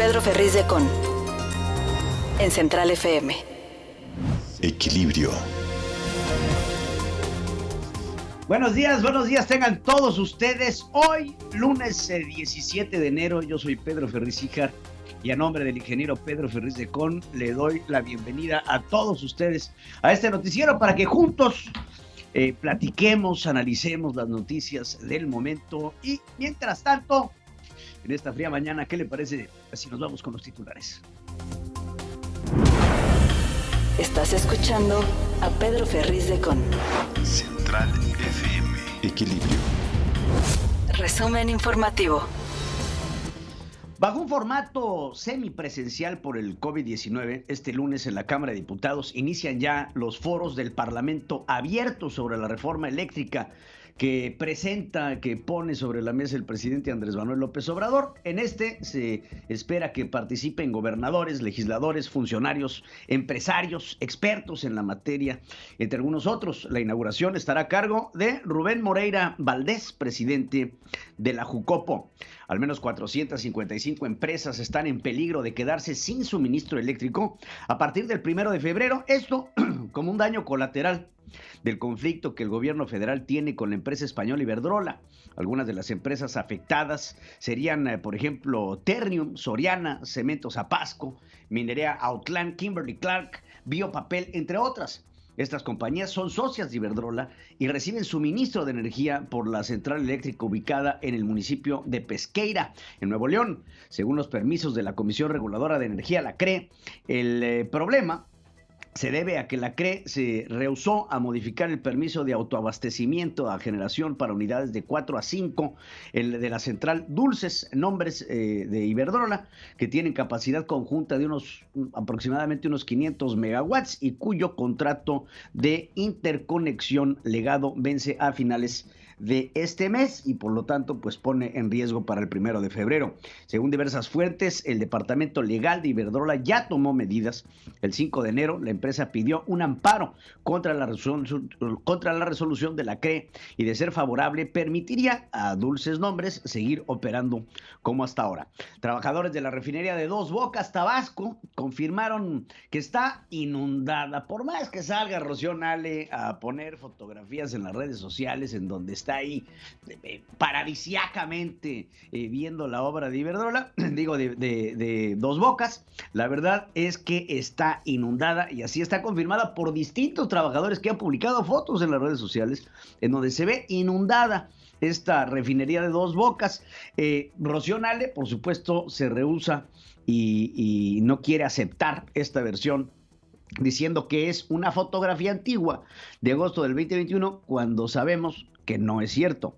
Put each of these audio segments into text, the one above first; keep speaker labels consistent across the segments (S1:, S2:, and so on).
S1: Pedro Ferriz de Con, en Central FM.
S2: Equilibrio.
S3: Buenos días tengan todos ustedes. Hoy, lunes 17 de enero, yo soy Pedro Ferriz Híjar y a nombre del ingeniero Pedro Ferriz de Con le doy la bienvenida a todos ustedes a este noticiero para que juntos platiquemos, analicemos las noticias del momento y mientras tanto, en esta fría mañana, ¿qué le parece si nos vamos con los titulares?
S1: Estás escuchando a Pedro Ferriz de Con.
S2: Central FM. Equilibrio.
S1: Resumen informativo.
S3: Bajo un formato semipresencial por el COVID-19, este lunes en la Cámara de Diputados inician ya los foros del Parlamento abiertos sobre la reforma eléctrica que pone sobre la mesa el presidente Andrés Manuel López Obrador. En este se espera que participen gobernadores, legisladores, funcionarios, empresarios, expertos en la materia, entre algunos otros. La inauguración estará a cargo de Rubén Moreira Valdés, presidente de la Jucopo. Al menos 455 empresas están en peligro de quedarse sin suministro eléctrico a partir del 1 de febrero. Esto como un daño colateral del conflicto que el gobierno federal tiene con la empresa española Iberdrola. Algunas de las empresas afectadas serían, por ejemplo, Ternium, Soriana, Cementos Zapasco, Minería Autlán, Kimberly-Clark, Biopapel, entre otras. Estas compañías son socias de Iberdrola y reciben suministro de energía por la central eléctrica ubicada en el municipio de Pesqueira, en Nuevo León. Según los permisos de la Comisión Reguladora de Energía, la CRE, el problema se debe a que la CRE se rehusó a modificar el permiso de autoabastecimiento a generación para unidades de 4 a 5 de la central Dulces, nombres de Iberdrola, que tienen capacidad conjunta de aproximadamente unos 500 megawatts y cuyo contrato de interconexión legado vence a finales de este mes y por lo tanto pues pone en riesgo para el 1 de febrero. Según diversas fuentes, el departamento legal de Iberdrola ya tomó medidas. El 5 de enero la empresa pidió un amparo contra la resolución de la CRE y de ser favorable permitiría a Dulces Nombres seguir operando como hasta ahora. Trabajadores de la refinería de Dos Bocas, Tabasco, confirmaron que está inundada. Por más que salga Rocío Nale a poner fotografías en las redes sociales en donde está ahí paradisiacamente viendo la obra de Iberdrola, de Dos Bocas, la verdad es que está inundada y así está confirmada por distintos trabajadores que han publicado fotos en las redes sociales en donde se ve inundada esta refinería de Dos Bocas. Rocío Nale, por supuesto, se rehúsa y no quiere aceptar esta versión, diciendo que es una fotografía antigua de agosto del 2021, cuando sabemos que no es cierto.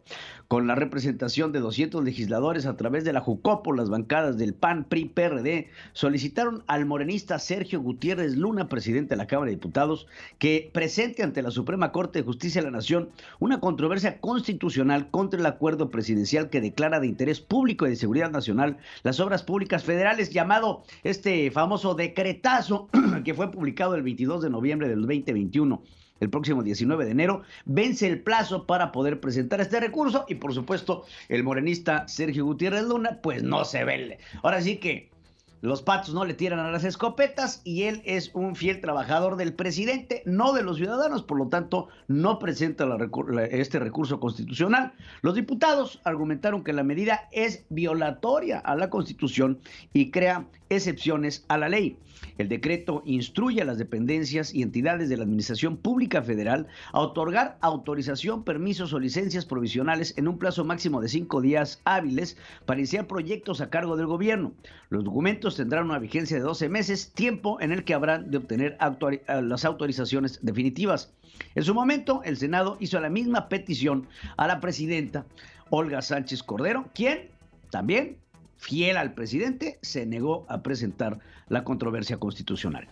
S3: Con la representación de 200 legisladores a través de la Jucopo, las bancadas del PAN, PRI, PRD solicitaron al morenista Sergio Gutiérrez Luna, presidente de la Cámara de Diputados, que presente ante la Suprema Corte de Justicia de la Nación una controversia constitucional contra el acuerdo presidencial que declara de interés público y de seguridad nacional las obras públicas federales, llamado este famoso decretazo que fue publicado el 22 de noviembre del 2021. El próximo 19 de enero vence el plazo para poder presentar este recurso y por supuesto el morenista Sergio Gutiérrez Luna pues no se ve. Ahora sí que los patos no le tiran a las escopetas y él es un fiel trabajador del presidente, no de los ciudadanos, por lo tanto no presenta este recurso constitucional. Los diputados argumentaron que la medida es violatoria a la Constitución y crea excepciones a la ley. El decreto instruye a las dependencias y entidades de la Administración Pública Federal a otorgar autorización, permisos o licencias provisionales en un plazo máximo de 5 días hábiles para iniciar proyectos a cargo del gobierno. Los documentos tendrán una vigencia de 12 meses, tiempo en el que habrán de obtener las autorizaciones definitivas. En su momento, el Senado hizo la misma petición a la presidenta Olga Sánchez Cordero, quien también, fiel al presidente, se negó a presentar la controversia constitucional.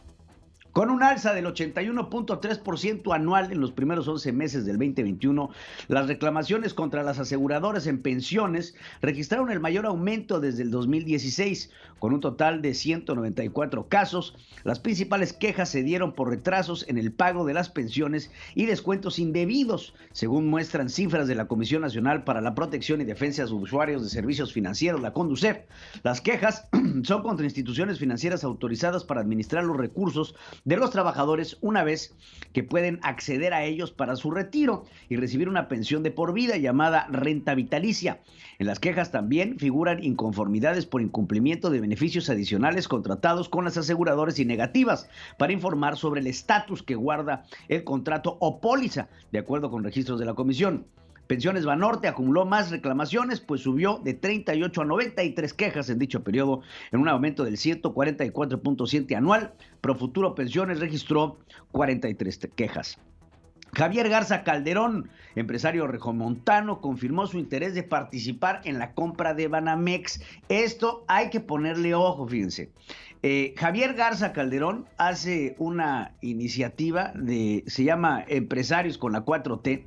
S3: Con un alza del 81.3% anual en los primeros 11 meses del 2021, las reclamaciones contra las aseguradoras en pensiones registraron el mayor aumento desde el 2016, con un total de 194 casos. Las principales quejas se dieron por retrasos en el pago de las pensiones y descuentos indebidos, según muestran cifras de la Comisión Nacional para la Protección y Defensa de Usuarios de Servicios Financieros, la CONDUCEF. Las quejas son contra instituciones financieras autorizadas para administrar los recursos de los trabajadores una vez que pueden acceder a ellos para su retiro y recibir una pensión de por vida llamada renta vitalicia. En las quejas también figuran inconformidades por incumplimiento de beneficios adicionales contratados con las aseguradoras y negativas para informar sobre el estatus que guarda el contrato o póliza, de acuerdo con registros de la comisión. Pensiones Banorte acumuló más reclamaciones, pues subió de 38 a 93 quejas en dicho periodo, en un aumento del 144.7 anual. Profuturo Pensiones registró 43 quejas. Javier Garza Calderón, empresario regiomontano, confirmó su interés de participar en la compra de Banamex. Esto hay que ponerle ojo, fíjense. Javier Garza Calderón hace una iniciativa se llama Empresarios con la 4T.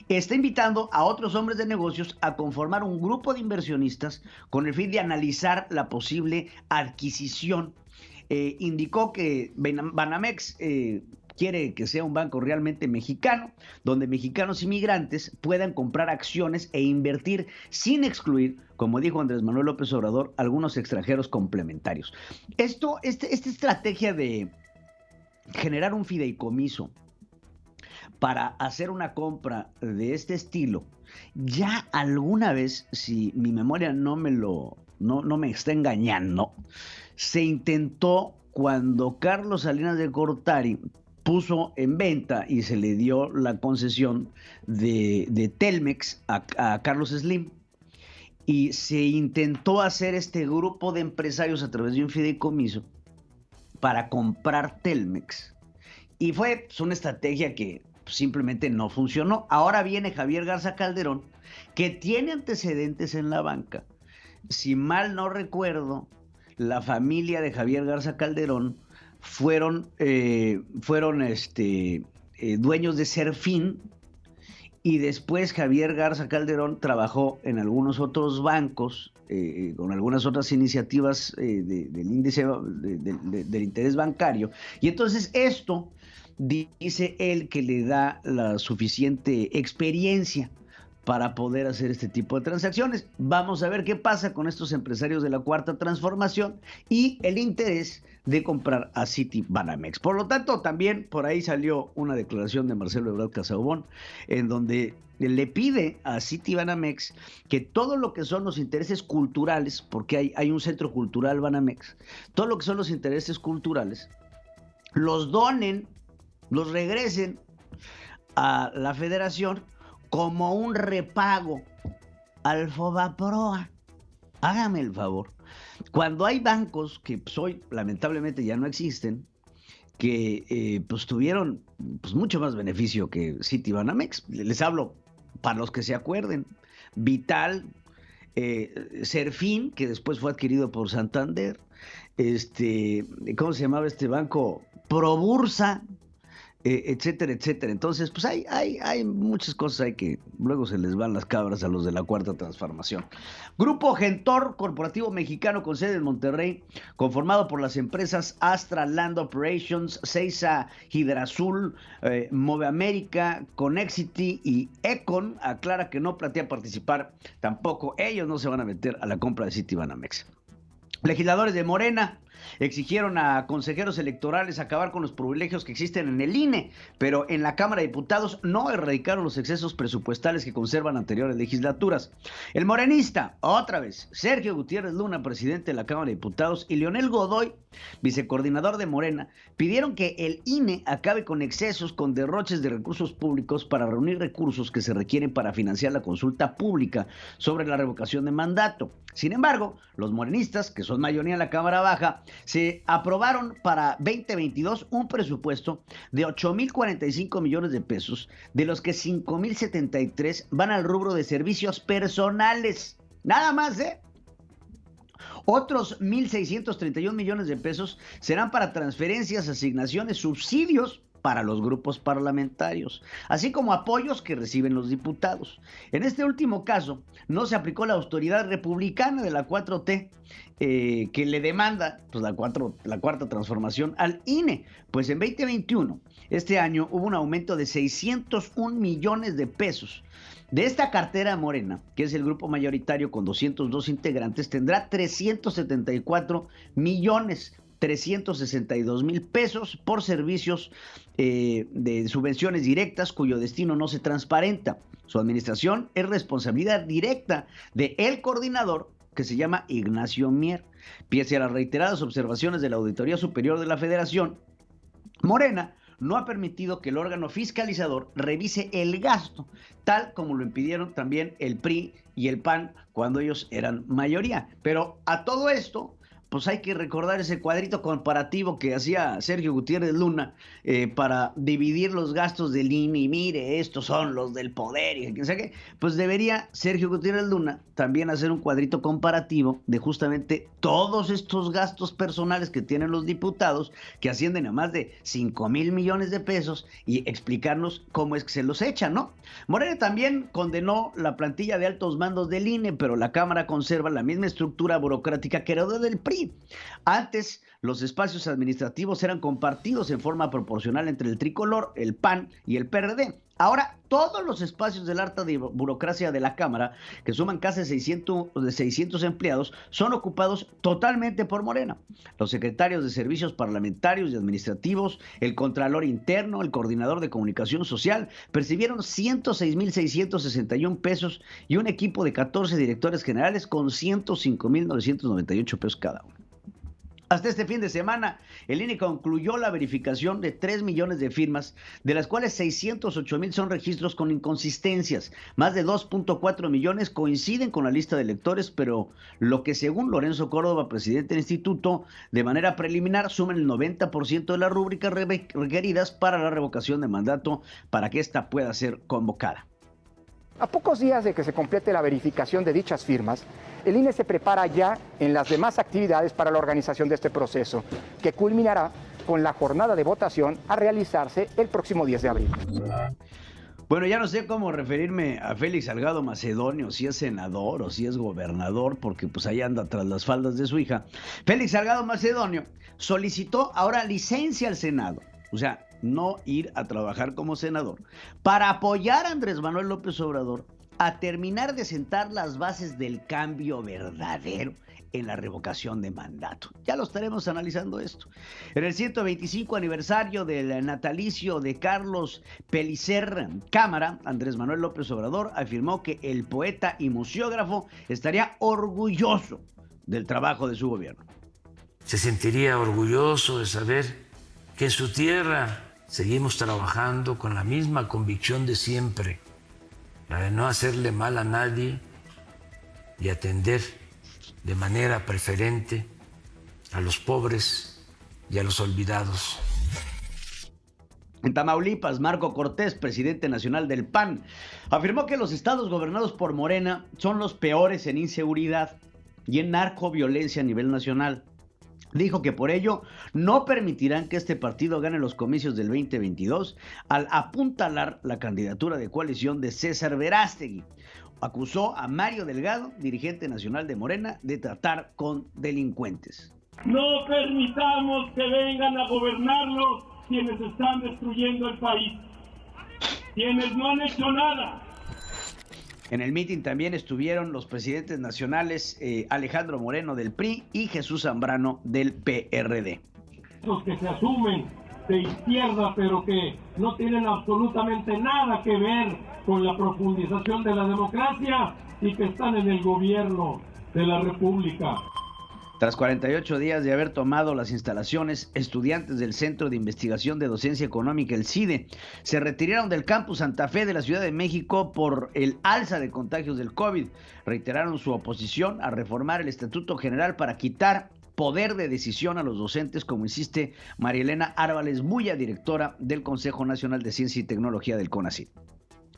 S3: Está invitando a otros hombres de negocios a conformar un grupo de inversionistas con el fin de analizar la posible adquisición. Indicó que Banamex quiere que sea un banco realmente mexicano, donde mexicanos inmigrantes puedan comprar acciones e invertir sin excluir, como dijo Andrés Manuel López Obrador, algunos extranjeros complementarios. Esta estrategia de generar un fideicomiso para hacer una compra de este estilo, ya alguna vez, si mi memoria no me está engañando, se intentó cuando Carlos Salinas de Gortari puso en venta y se le dio la concesión de Telmex a Carlos Slim. Y se intentó hacer este grupo de empresarios a través de un fideicomiso para comprar Telmex. Y fue una estrategia que simplemente no funcionó. Ahora viene Javier Garza Calderón, que tiene antecedentes en la banca. Si mal no recuerdo, la familia de Javier Garza Calderón fueron dueños de Serfín, y después Javier Garza Calderón trabajó en algunos otros bancos, con algunas otras iniciativas del índice del interés bancario, y entonces esto dice él que le da la suficiente experiencia para poder hacer este tipo de transacciones. Vamos a ver qué pasa con estos empresarios de la Cuarta Transformación y el interés de comprar a Citibanamex. Por lo tanto, también por ahí salió una declaración de Marcelo Ebrard Casaubon, en donde le pide a Citibanamex que todo lo que son los intereses culturales, porque hay un centro cultural Banamex, todo lo que son los intereses culturales, los donen, los regresen a la federación como un repago al Fobaproa. Hágame el favor. Cuando hay bancos que hoy lamentablemente ya no existen, que tuvieron mucho más beneficio que Citibanamex, les hablo para los que se acuerden, Vital, Serfín, que después fue adquirido por Santander, ¿cómo se llamaba este banco? Probursa, etcétera, etcétera. Entonces, pues hay muchas cosas que luego se les van las cabras a los de la Cuarta Transformación. Grupo Gentor, corporativo mexicano con sede en Monterrey, conformado por las empresas Astra Land Operations, Seiza Hidrazul, Move América, Connexity y Econ, aclara que no plantea participar tampoco. Ellos no se van a meter a la compra de Citibanamex. Legisladores de Morena exigieron a consejeros electorales acabar con los privilegios que existen en el INE, pero en la Cámara de Diputados no erradicaron los excesos presupuestales que conservan anteriores legislaturas. El morenista, otra vez, Sergio Gutiérrez Luna, presidente de la Cámara de Diputados, y Leonel Godoy, vicecoordinador de Morena, pidieron que el INE acabe con excesos, con derroches de recursos públicos para reunir recursos que se requieren para financiar la consulta pública sobre la revocación de mandato. Sin embargo, los morenistas, que son mayoría en la Cámara Baja, se aprobaron para 2022 un presupuesto de 8,045 millones de pesos, de los que 5,073 van al rubro de servicios personales. Nada más, Otros 1.631 millones de pesos serán para transferencias, asignaciones, subsidios para los grupos parlamentarios, así como apoyos que reciben los diputados. En este último caso, no se aplicó la autoridad republicana de la 4T, que le demanda pues, la cuarta transformación al INE. Pues en 2021, este año, hubo un aumento de 601 millones de pesos. De esta cartera, Morena, que es el grupo mayoritario con 202 integrantes, tendrá 374 millones 362 mil pesos por servicios de subvenciones directas cuyo destino no se transparenta. Su administración es responsabilidad directa del coordinador, que se llama Ignacio Mier. Pese a las reiteradas observaciones de la Auditoría Superior de la Federación, Morena no ha permitido que el órgano fiscalizador revise el gasto, tal como lo impidieron también el PRI y el PAN cuando ellos eran mayoría. Pero a todo esto, pues hay que recordar ese cuadrito comparativo que hacía Sergio Gutiérrez Luna para dividir los gastos del INE, y mire, estos son los del poder, y quién sabe qué. Pues debería Sergio Gutiérrez Luna también hacer un cuadrito comparativo de justamente todos estos gastos personales que tienen los diputados, que ascienden a más de 5,000 millones de pesos, y explicarnos cómo es que se los echan, ¿no? Morena también condenó la plantilla de altos mandos del INE, pero la Cámara conserva la misma estructura burocrática que heredó del PRI. Antes, los espacios administrativos eran compartidos en forma proporcional entre el tricolor, el PAN y el PRD. Ahora, todos los espacios del alta de burocracia de la Cámara, que suman casi 600 empleados, son ocupados totalmente por Morena. Los secretarios de servicios parlamentarios y administrativos, el contralor interno, el coordinador de comunicación social, percibieron 106,661 pesos y un equipo de 14 directores generales con 105,998 pesos cada uno. Hasta este fin de semana, el INE concluyó la verificación de 3 millones de firmas, de las cuales 608,000 son registros con inconsistencias. Más de 2.4 millones coinciden con la lista de electores, pero lo que según Lorenzo Córdoba, presidente del instituto, de manera preliminar suman el 90% de las rúbricas requeridas para la revocación de mandato para que ésta pueda ser convocada.
S4: A pocos días de que se complete la verificación de dichas firmas, el INE se prepara ya en las demás actividades para la organización de este proceso, que culminará con la jornada de votación a realizarse el próximo 10 de abril.
S3: Bueno, ya no sé cómo referirme a Félix Salgado Macedonio, si es senador o si es gobernador, porque pues ahí anda tras las faldas de su hija. Félix Salgado Macedonio solicitó ahora licencia al Senado, o sea, no ir a trabajar como senador, para apoyar a Andrés Manuel López Obrador a terminar de sentar las bases del cambio verdadero en la revocación de mandato. Ya lo estaremos analizando esto. En el 125 aniversario del natalicio de Carlos Pellicer Cámara, Andrés Manuel López Obrador afirmó que el poeta y museógrafo estaría orgulloso del trabajo de su gobierno.
S5: Se sentiría orgulloso de saber que en su tierra seguimos trabajando con la misma convicción de siempre, la de no hacerle mal a nadie y atender de manera preferente a los pobres y a los olvidados.
S3: En Tamaulipas, Marco Cortés, presidente nacional del PAN, afirmó que los estados gobernados por Morena son los peores en inseguridad y en narcoviolencia a nivel nacional. Dijo que por ello no permitirán que este partido gane los comicios del 2022 al apuntalar la candidatura de coalición de César Verástegui. Acusó a Mario Delgado, dirigente nacional de Morena, de tratar con delincuentes.
S6: No permitamos que vengan a gobernarnos quienes están destruyendo el país, quienes no han hecho nada.
S3: En el mitin también estuvieron los presidentes nacionales Alejandro Moreno del PRI y Jesús Zambrano del PRD.
S6: Los que se asumen de izquierda pero que no tienen absolutamente nada que ver con la profundización de la democracia y que están en el gobierno de la República.
S3: Tras 48 días de haber tomado las instalaciones, estudiantes del Centro de Investigación de Docencia Económica, el CIDE, se retiraron del campus Santa Fe de la Ciudad de México por el alza de contagios del COVID. Reiteraron su oposición a reformar el Estatuto General para quitar poder de decisión a los docentes, como insiste María Elena Árvales Bulla, directora del Consejo Nacional de Ciencia y Tecnología del CONACYT.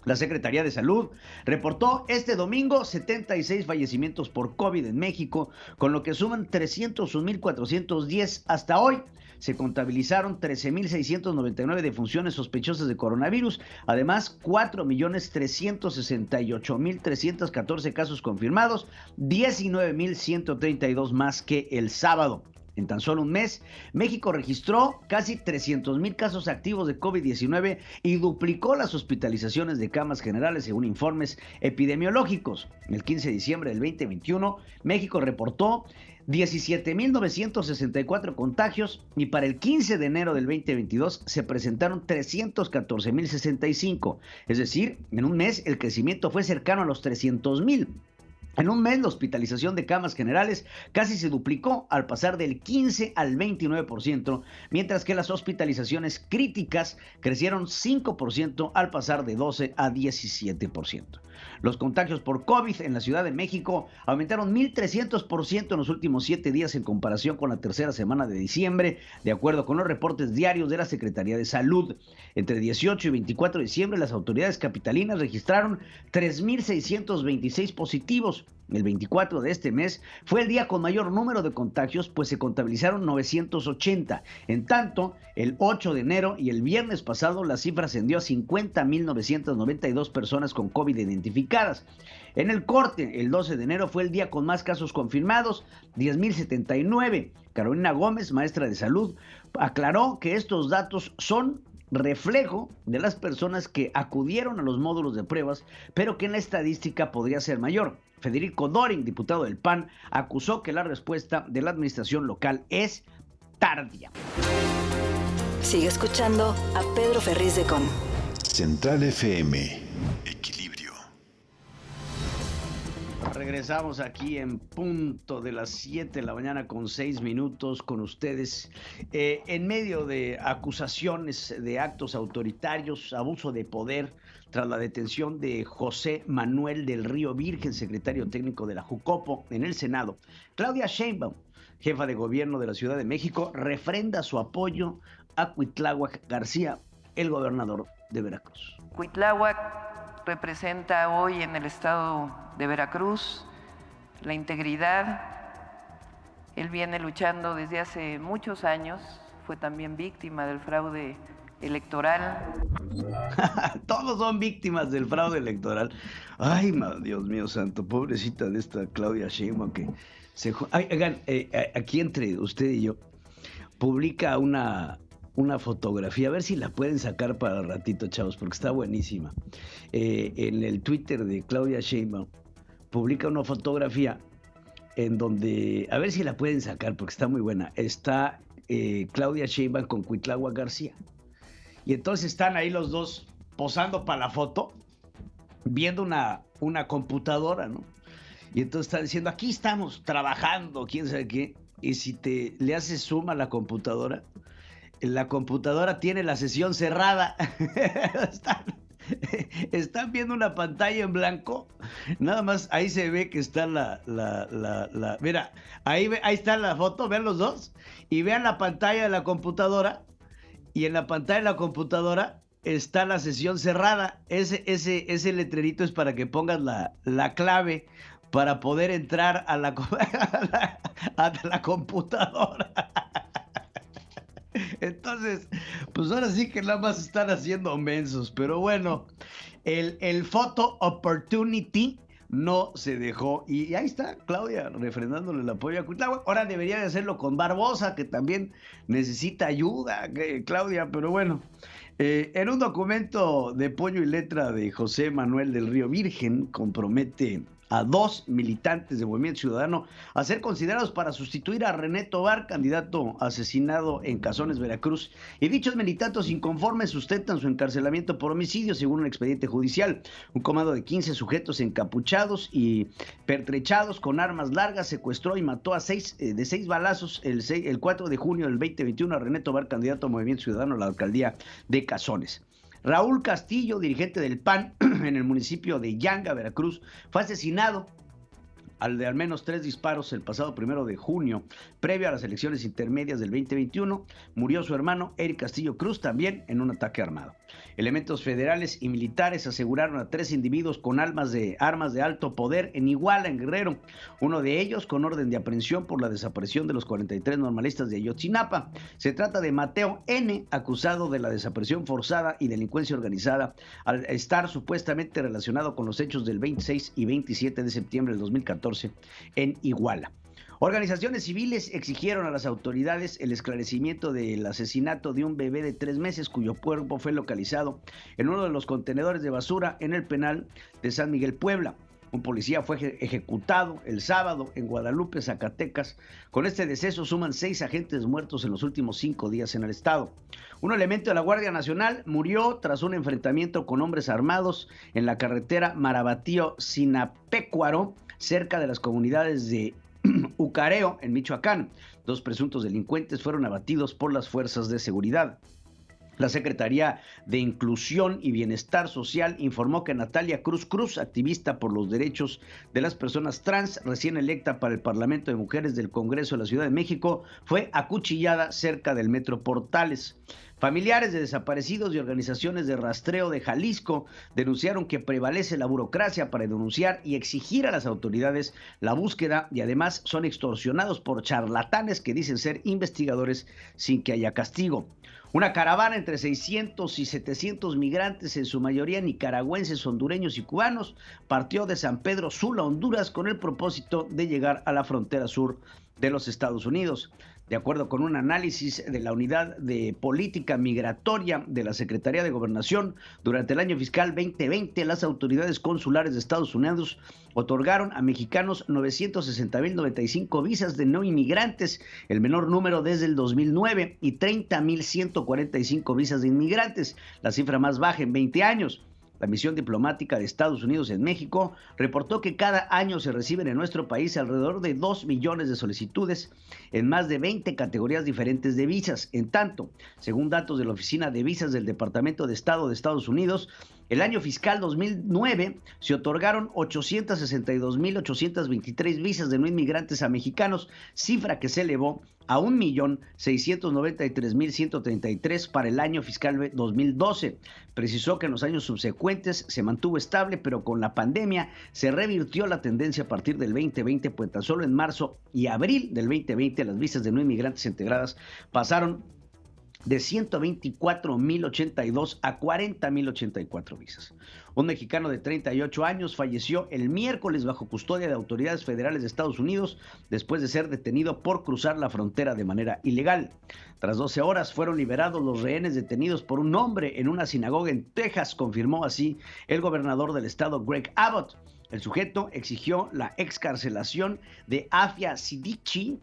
S3: La Secretaría de Salud reportó este domingo 76 fallecimientos por COVID en México, con lo que suman 301,410 hasta hoy. Se contabilizaron 13,699 defunciones sospechosas de coronavirus. Además, 4,368,314 casos confirmados, 19,132 más que el sábado. En tan solo un mes, México registró casi 300,000 casos activos de COVID-19 y duplicó las hospitalizaciones de camas generales según informes epidemiológicos. El 15 de diciembre del 2021, México reportó 17,964 contagios y para el 15 de enero del 2022 se presentaron 314,065. Es decir, en un mes el crecimiento fue cercano a los 300,000. En un mes, la hospitalización de camas generales casi se duplicó al pasar del 15 al 29%, mientras que las hospitalizaciones críticas crecieron 5% al pasar de 12 a 17%. Los contagios por COVID en la Ciudad de México aumentaron 1,300% en los últimos 7 días en comparación con la tercera semana de diciembre, de acuerdo con los reportes diarios de la Secretaría de Salud. Entre 18 y 24 de diciembre, las autoridades capitalinas registraron 3,626 positivos. El 24 de este mes fue el día con mayor número de contagios, pues se contabilizaron 980. En tanto, el 8 de enero y el viernes pasado la cifra ascendió a 50,992 personas con COVID identificadas. En el corte, el 12 de enero fue el día con más casos confirmados, 10,079. Carolina Gómez, maestra de salud, aclaró que estos datos son reflejo de las personas que acudieron a los módulos de pruebas, pero que en la estadística podría ser mayor. Federico Doring, diputado del PAN, acusó que la respuesta de la administración local es tardía.
S1: Sigue escuchando a Pedro Ferriz de Con.
S2: Central FM. Equilibrio.
S3: Regresamos aquí en punto de las 7 de la mañana con 6 minutos con ustedes. En medio de acusaciones de actos autoritarios, abuso de poder, tras la detención de José Manuel del Río Virgen, secretario técnico de la Jucopo, en el Senado, Claudia Sheinbaum, jefa de gobierno de la Ciudad de México, refrenda su apoyo a Cuitláhuac García, el gobernador de Veracruz.
S7: Cuitláhuac representa hoy en el estado de Veracruz la integridad. Él viene luchando desde hace muchos años, fue también víctima del fraude electoral.
S3: Todos son víctimas del fraude electoral. Ay, Dios mío santo, pobrecita de esta Claudia Sheinbaum que se... Oigan, aquí entre usted y yo, publica una fotografía, a ver si la pueden sacar para el ratito, chavos, porque está buenísima. En el Twitter de Claudia Sheinbaum, publica una fotografía en donde, a ver si la pueden sacar, porque está muy buena. Está Claudia Sheinbaum con Cuitláhuac García. Y entonces están ahí los dos posando para la foto, viendo una computadora, ¿no? Y entonces está diciendo, aquí estamos trabajando, quién sabe qué. Y si le haces zoom a la computadora tiene la sesión cerrada. Están viendo una pantalla en blanco. Nada más ahí se ve que está mira, ahí está la foto, vean los dos. Y vean la pantalla de la computadora. Y en la pantalla de la computadora está la sesión cerrada. Ese letrerito es para que pongas la clave para poder entrar a la computadora. Entonces, pues ahora sí que nada más están haciendo mensos. Pero bueno, el photo opportunity no se dejó. Y ahí está Claudia refrendándole el apoyo a Cuitláhuac. Ahora debería de hacerlo con Barbosa, que también necesita ayuda, Claudia, pero bueno. En un documento de puño y letra de José Manuel del Río Virgen, compromete a 2 militantes de Movimiento Ciudadano a ser considerados para sustituir a René Tobar, candidato asesinado en Cazones, Veracruz. Y dichos militantes inconformes sustentan su encarcelamiento por homicidio, según un expediente judicial. Un comando de 15 sujetos encapuchados y pertrechados con armas largas secuestró y mató a 6 balazos el 4 de junio del 2021 a René Tobar, candidato a Movimiento Ciudadano a la alcaldía de Cazones. Raúl Castillo, dirigente del PAN en el municipio de Yanga, Veracruz, fue asesinado al menos 3 disparos el pasado 1 de junio, previo a las elecciones intermedias del 2021. Murió su hermano Eric Castillo Cruz también en un ataque armado. Elementos federales y militares aseguraron a 3 individuos con armas de alto poder en Iguala, en Guerrero. Uno de ellos con orden de aprehensión por la desaparición de los 43 normalistas de Ayotzinapa. Se trata de Mateo N., acusado de la desaparición forzada y delincuencia organizada, al estar supuestamente relacionado con los hechos del 26 y 27 de septiembre del 2014 en Iguala. Organizaciones civiles exigieron a las autoridades el esclarecimiento del asesinato de un bebé de 3 meses cuyo cuerpo fue localizado en uno de los contenedores de basura en el penal de San Miguel, Puebla. Un policía fue ejecutado el sábado en Guadalupe, Zacatecas. Con este deceso suman 6 agentes muertos en los últimos 5 días en el estado. Un elemento de la Guardia Nacional murió tras un enfrentamiento con hombres armados en la carretera Marabatío-Sinapecuaro, cerca de las comunidades de Ucareo, en Michoacán. 2 presuntos delincuentes fueron abatidos por las fuerzas de seguridad. La Secretaría de Inclusión y Bienestar Social informó que Natalia Cruz, activista por los derechos de las personas trans, recién electa para el Parlamento de Mujeres del Congreso de la Ciudad de México, fue acuchillada cerca del Metro Portales. Familiares de desaparecidos y organizaciones de rastreo de Jalisco denunciaron que prevalece la burocracia para denunciar y exigir a las autoridades la búsqueda, y además son extorsionados por charlatanes que dicen ser investigadores sin que haya castigo. Una caravana entre 600 y 700 migrantes, en su mayoría nicaragüenses, hondureños y cubanos, partió de San Pedro Sula, Honduras, con el propósito de llegar a la frontera sur de los Estados Unidos. De acuerdo con un análisis de la Unidad de Política Migratoria de la Secretaría de Gobernación, durante el año fiscal 2020, las autoridades consulares de Estados Unidos otorgaron a mexicanos 960,095 visas de no inmigrantes, el menor número desde el 2009, y 30,145 visas de inmigrantes, la cifra más baja en 20 años. La misión diplomática de Estados Unidos en México reportó que cada año se reciben en nuestro país alrededor de 2 millones de solicitudes en más de 20 categorías diferentes de visas. En tanto, según datos de la Oficina de Visas del Departamento de Estado de Estados Unidos, el año fiscal 2009 se otorgaron 862,823 visas de no inmigrantes a mexicanos, cifra que se elevó a 1,693,133 para el año fiscal 2012. Precisó que en los años subsecuentes se mantuvo estable, pero con la pandemia se revirtió la tendencia a partir del 2020, pues tan solo en marzo y abril del 2020 las visas de no inmigrantes integradas pasaron de 124,082 a 40,084 visas. Un mexicano de 38 años falleció el miércoles bajo custodia de autoridades federales de Estados Unidos después de ser detenido por cruzar la frontera de manera ilegal. Tras 12 horas fueron liberados los rehenes detenidos por un hombre en una sinagoga en Texas, confirmó así el gobernador del estado, Greg Abbott. El sujeto exigió la excarcelación de Afia Siddiqui,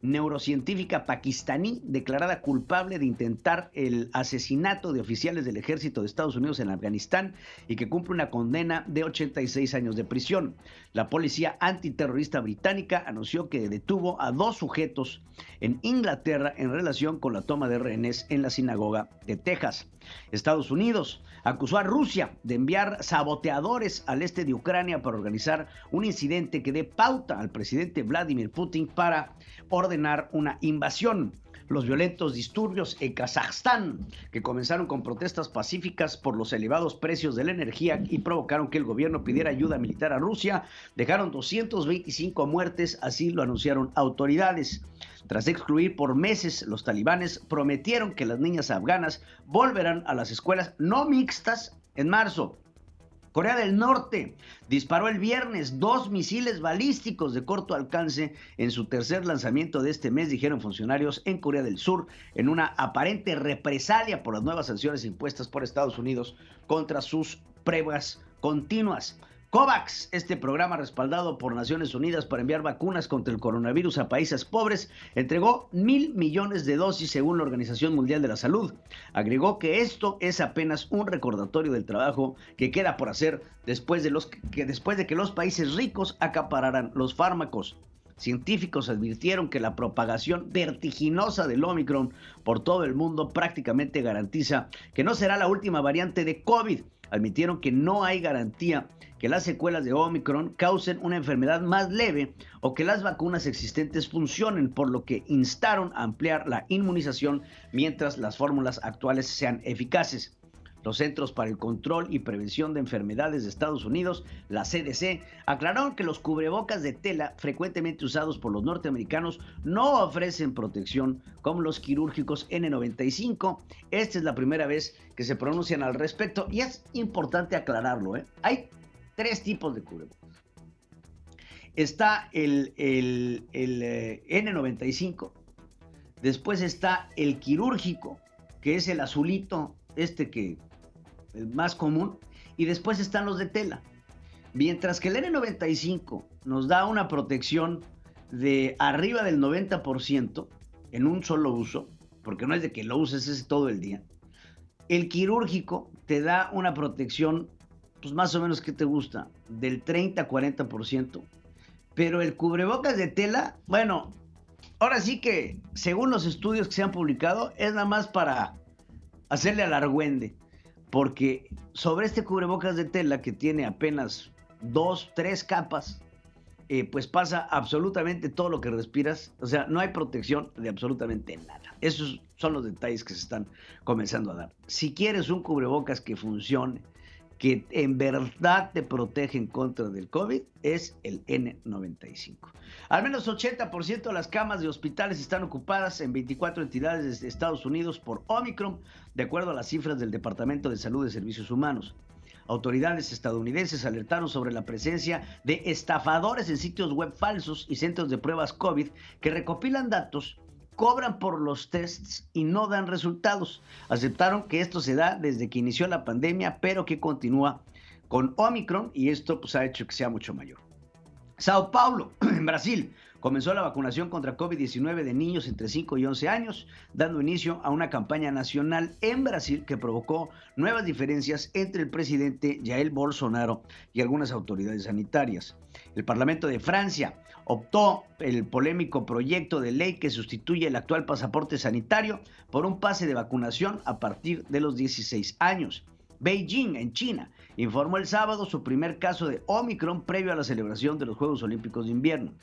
S3: neurocientífica pakistaní declarada culpable de intentar el asesinato de oficiales del ejército de Estados Unidos en Afganistán y que cumple una condena de 86 años de prisión. La policía antiterrorista británica anunció que detuvo a 2 sujetos en Inglaterra en relación con la toma de rehenes en la sinagoga de Texas. Estados Unidos acusó a Rusia de enviar saboteadores al este de Ucrania para organizar un incidente que dé pauta al presidente Vladimir Putin para ordenar una invasión. Los violentos disturbios en Kazajstán, que comenzaron con protestas pacíficas por los elevados precios de la energía y provocaron que el gobierno pidiera ayuda militar a Rusia, dejaron 225 muertes, así lo anunciaron autoridades. Tras excluir por meses, los talibanes prometieron que las niñas afganas volverán a las escuelas no mixtas en marzo. Corea del Norte disparó el viernes 2 misiles balísticos de corto alcance en su tercer lanzamiento de este mes, dijeron funcionarios en Corea del Sur, en una aparente represalia por las nuevas sanciones impuestas por Estados Unidos contra sus pruebas continuas. COVAX, este programa respaldado por Naciones Unidas para enviar vacunas contra el coronavirus a países pobres, entregó 1,000 millones de dosis según la Organización Mundial de la Salud. Agregó que esto es apenas un recordatorio del trabajo que queda por hacer después de que los países ricos acapararan los fármacos. Científicos advirtieron que la propagación vertiginosa del Omicron por todo el mundo prácticamente garantiza que no será la última variante de COVID. Admitieron que no hay garantía que las secuelas de Omicron causen una enfermedad más leve o que las vacunas existentes funcionen, por lo que instaron a ampliar la inmunización mientras las fórmulas actuales sean eficaces. Los Centros para el Control y Prevención de Enfermedades de Estados Unidos, la CDC, aclararon que los cubrebocas de tela frecuentemente usados por los norteamericanos no ofrecen protección como los quirúrgicos N95. Esta es la primera vez que se pronuncian al respecto y es importante aclararlo, ¿eh? Hay 3 tipos de cubrebocas. Está el N95, después está el quirúrgico, que es el azulito, que el más común, y después están los de tela. Mientras que el N95 nos da una protección de arriba del 90% en un solo uso, porque no es de que lo uses ese todo el día, el quirúrgico te da una protección, pues más o menos, ¿qué te gusta? Del 30-40%, pero el cubrebocas de tela, bueno, ahora sí que, según los estudios que se han publicado, es nada más para hacerle al argüende, porque sobre este cubrebocas de tela que tiene apenas 2-3 capas, pues pasa absolutamente todo lo que respiras. O sea, no hay protección de absolutamente nada. Esos son los detalles que se están comenzando a dar. Si quieres un cubrebocas que funcione, que en verdad te protege en contra del COVID, es el N95. Al menos 80% de las camas de hospitales están ocupadas en 24 entidades de Estados Unidos por Omicron, de acuerdo a las cifras del Departamento de Salud de Servicios Humanos. Autoridades estadounidenses alertaron sobre la presencia de estafadores en sitios web falsos y centros de pruebas COVID que recopilan datos, cobran por los tests y no dan resultados. Aceptaron que esto se da desde que inició la pandemia, pero que continúa con Omicron, y esto pues ha hecho que sea mucho mayor. Sao Paulo, en Brasil, comenzó la vacunación contra COVID-19 de niños entre 5 y 11 años, dando inicio a una campaña nacional en Brasil que provocó nuevas diferencias entre el presidente Jair Bolsonaro y algunas autoridades sanitarias. El Parlamento de Francia optó el polémico proyecto de ley que sustituye el actual pasaporte sanitario por un pase de vacunación a partir de los 16 años. Beijing, en China, informó el sábado su primer caso de Omicron previo a la celebración de los Juegos Olímpicos de Invierno.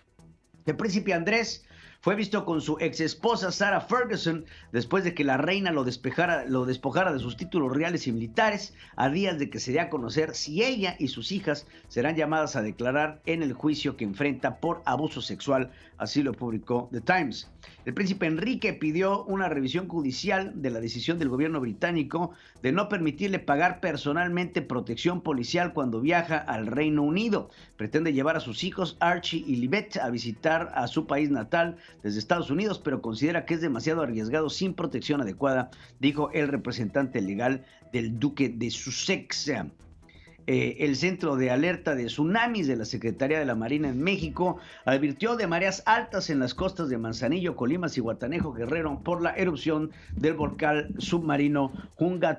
S3: El príncipe Andrés fue visto con su ex esposa Sarah Ferguson después de que la reina lo despojara de sus títulos reales y militares, a días de que se dé a conocer si ella y sus hijas serán llamadas a declarar en el juicio que enfrenta por abuso sexual, así lo publicó The Times. El príncipe Enrique pidió una revisión judicial de la decisión del gobierno británico de no permitirle pagar personalmente protección policial cuando viaja al Reino Unido. Pretende llevar a sus hijos Archie y Libet a visitar a su país natal desde Estados Unidos, pero considera que es demasiado arriesgado sin protección adecuada, dijo el representante legal del duque de Sussex. El Centro de Alerta de Tsunamis de la Secretaría de la Marina en México advirtió de mareas altas en las costas de Manzanillo, Colimas y Guatanejo, Guerrero, por la erupción del volcán submarino Hunga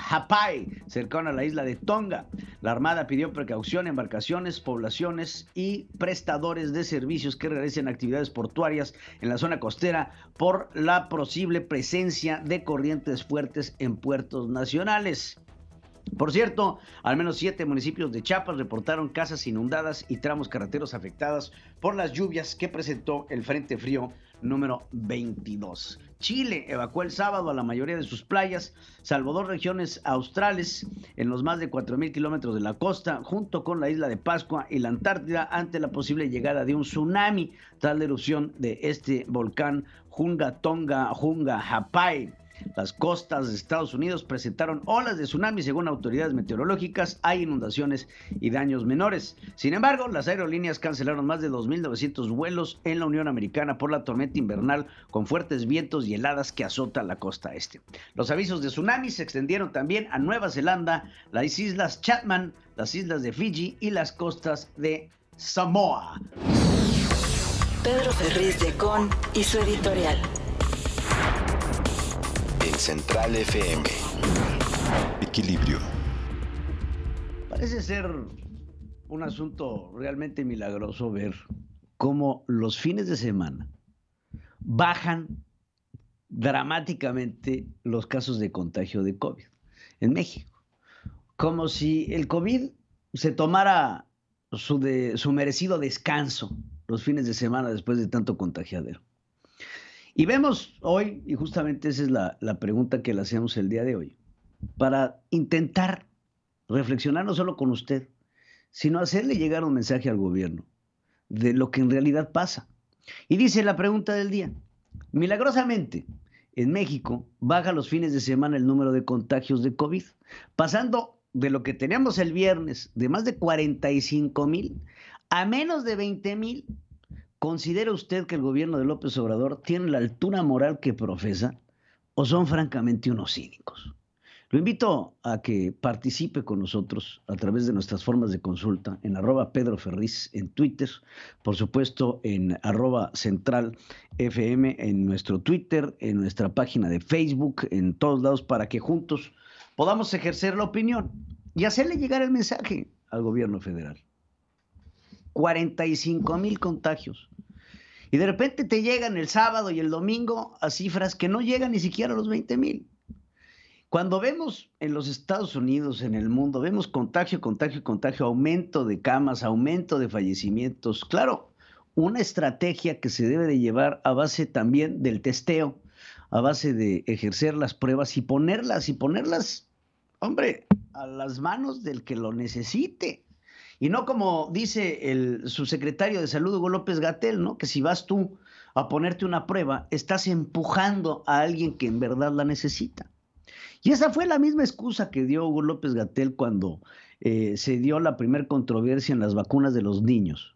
S3: Hapai, cercano a la isla de Tonga. La Armada pidió precaución a embarcaciones, poblaciones y prestadores de servicios que realicen actividades portuarias en la zona costera por la posible presencia de corrientes fuertes en puertos nacionales. Por cierto, al menos 7 municipios de Chiapas reportaron casas inundadas y tramos carreteros afectadas por las lluvias que presentó el Frente Frío número 22. Chile evacuó el sábado a la mayoría de sus playas, salvo 2 regiones australes en los más de 4,000 kilómetros de la costa, junto con la isla de Pascua y la Antártida, ante la posible llegada de un tsunami tras la erupción de este volcán Hunga Hapai. Las costas de Estados Unidos presentaron olas de tsunami según autoridades meteorológicas. Hay inundaciones y daños menores. Sin embargo, las aerolíneas cancelaron más de 2,900 vuelos en la Unión Americana por la tormenta invernal con fuertes vientos y heladas que azota la costa este. Los avisos de tsunami se extendieron también a Nueva Zelanda, las islas Chatham, las islas de Fiji y las costas de Samoa.
S1: Pedro Ferriz de Con y su editorial.
S2: En Central FM. Equilibrio.
S3: Parece ser un asunto realmente milagroso ver cómo los fines de semana bajan dramáticamente los casos de contagio de COVID en México. como si el COVID se tomara su merecido descanso los fines de semana después de tanto contagiadero. Y vemos hoy, y justamente esa es la pregunta que le hacemos el día de hoy, para intentar reflexionar no solo con usted, sino hacerle llegar un mensaje al gobierno de lo que en realidad pasa. Y dice la pregunta del día: milagrosamente, en México baja los fines de semana el número de contagios de COVID, pasando de lo que teníamos el viernes, de más de 45,000 a menos de 20,000. ¿Considera usted que el gobierno de López Obrador tiene la altura moral que profesa o son francamente unos cínicos? Lo invito a que participe con nosotros a través de nuestras formas de consulta en @PedroFerriz en Twitter, por supuesto en @CentralFM en nuestro Twitter, en nuestra página de Facebook, en todos lados, para que juntos podamos ejercer la opinión y hacerle llegar el mensaje al gobierno federal. 45,000 contagios. Y de repente te llegan el sábado y el domingo a cifras que no llegan ni siquiera a los 20,000. Cuando vemos en los Estados Unidos, en el mundo, vemos contagio, aumento de camas, aumento de fallecimientos. Claro, una estrategia que se debe de llevar a base también del testeo, a base de ejercer las pruebas y ponerlas, hombre, a las manos del que lo necesite. Y no como dice el subsecretario de Salud, Hugo López-Gatell, ¿no? Que si vas tú a ponerte una prueba, estás empujando a alguien que en verdad la necesita. Y esa fue la misma excusa que dio Hugo López-Gatell cuando se dio la primera controversia en las vacunas de los niños,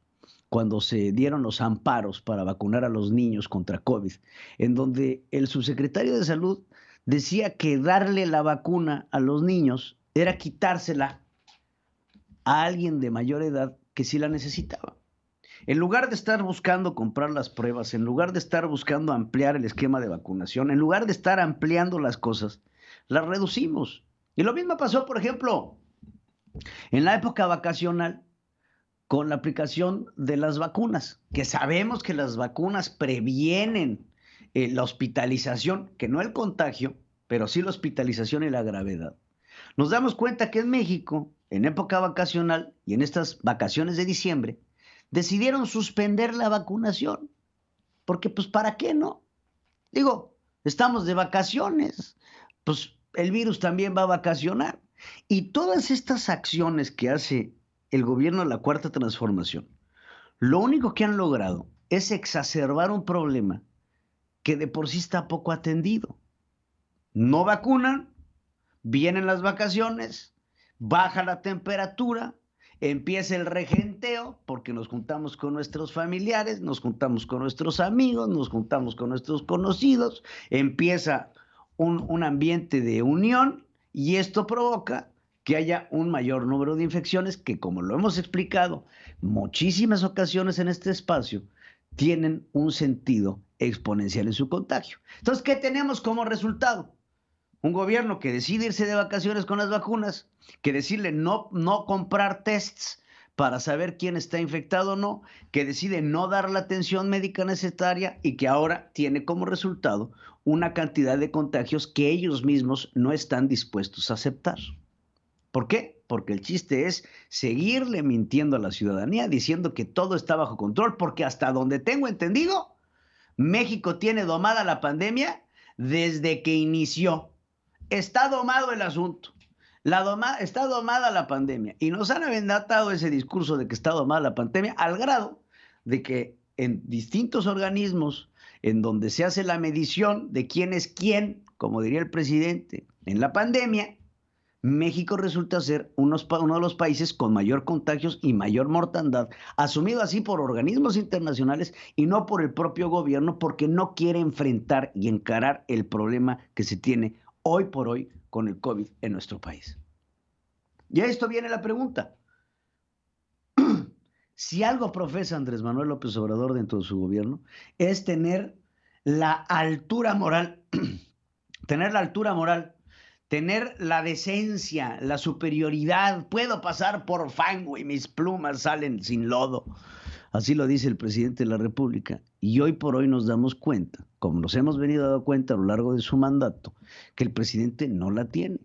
S3: cuando se dieron los amparos para vacunar a los niños contra COVID, en donde el subsecretario de Salud decía que darle la vacuna a los niños era quitársela a alguien de mayor edad que sí la necesitaba. En lugar de estar buscando comprar las pruebas, en lugar de estar buscando ampliar el esquema de vacunación, en lugar de estar ampliando las cosas, las reducimos. Y lo mismo pasó, por ejemplo, en la época vacacional con la aplicación de las vacunas, que sabemos que las vacunas previenen la hospitalización, que no el contagio, pero sí la hospitalización y la gravedad. Nos damos cuenta que en México, en época vacacional y en estas vacaciones de diciembre, decidieron suspender la vacunación. Porque, pues, ¿para qué no? Digo, estamos de vacaciones, pues el virus también va a vacacionar. Y todas estas acciones que hace el gobierno de la Cuarta Transformación, lo único que han logrado es exacerbar un problema que de por sí está poco atendido. No vacunan, vienen las vacaciones, baja la temperatura, empieza el regenteo, porque nos juntamos con nuestros familiares, nos juntamos con nuestros amigos, nos juntamos con nuestros conocidos, empieza un ambiente de unión y esto provoca que haya un mayor número de infecciones que, como lo hemos explicado muchísimas ocasiones en este espacio, tienen un sentido exponencial en su contagio. Entonces, ¿qué tenemos como resultado? Un gobierno que decide irse de vacaciones con las vacunas, que decide no comprar tests para saber quién está infectado o no, que decide no dar la atención médica necesaria y que ahora tiene como resultado una cantidad de contagios que ellos mismos no están dispuestos a aceptar. ¿Por qué? Porque el chiste es seguirle mintiendo a la ciudadanía diciendo que todo está bajo control, porque hasta donde tengo entendido, México tiene domada la pandemia desde que inició. Está domado el asunto. Está domada la pandemia. Y nos han aventado ese discurso de que está domada la pandemia al grado de que en distintos organismos en donde se hace la medición de quién es quién, como diría el presidente, en la pandemia, México resulta ser uno de los países con mayor contagios y mayor mortandad, asumido así por organismos internacionales y no por el propio gobierno, porque no quiere enfrentar y encarar el problema que se tiene hoy por hoy con el COVID en nuestro país. Y a esto viene la pregunta. Si algo profesa Andrés Manuel López Obrador dentro de su gobierno, es tener la altura moral, tener la decencia, la superioridad. Puedo pasar por fango y mis plumas salen sin lodo. Así lo dice el presidente de la República. Y hoy por hoy nos damos cuenta, como nos hemos venido dando cuenta a lo largo de su mandato, que el presidente no la tiene.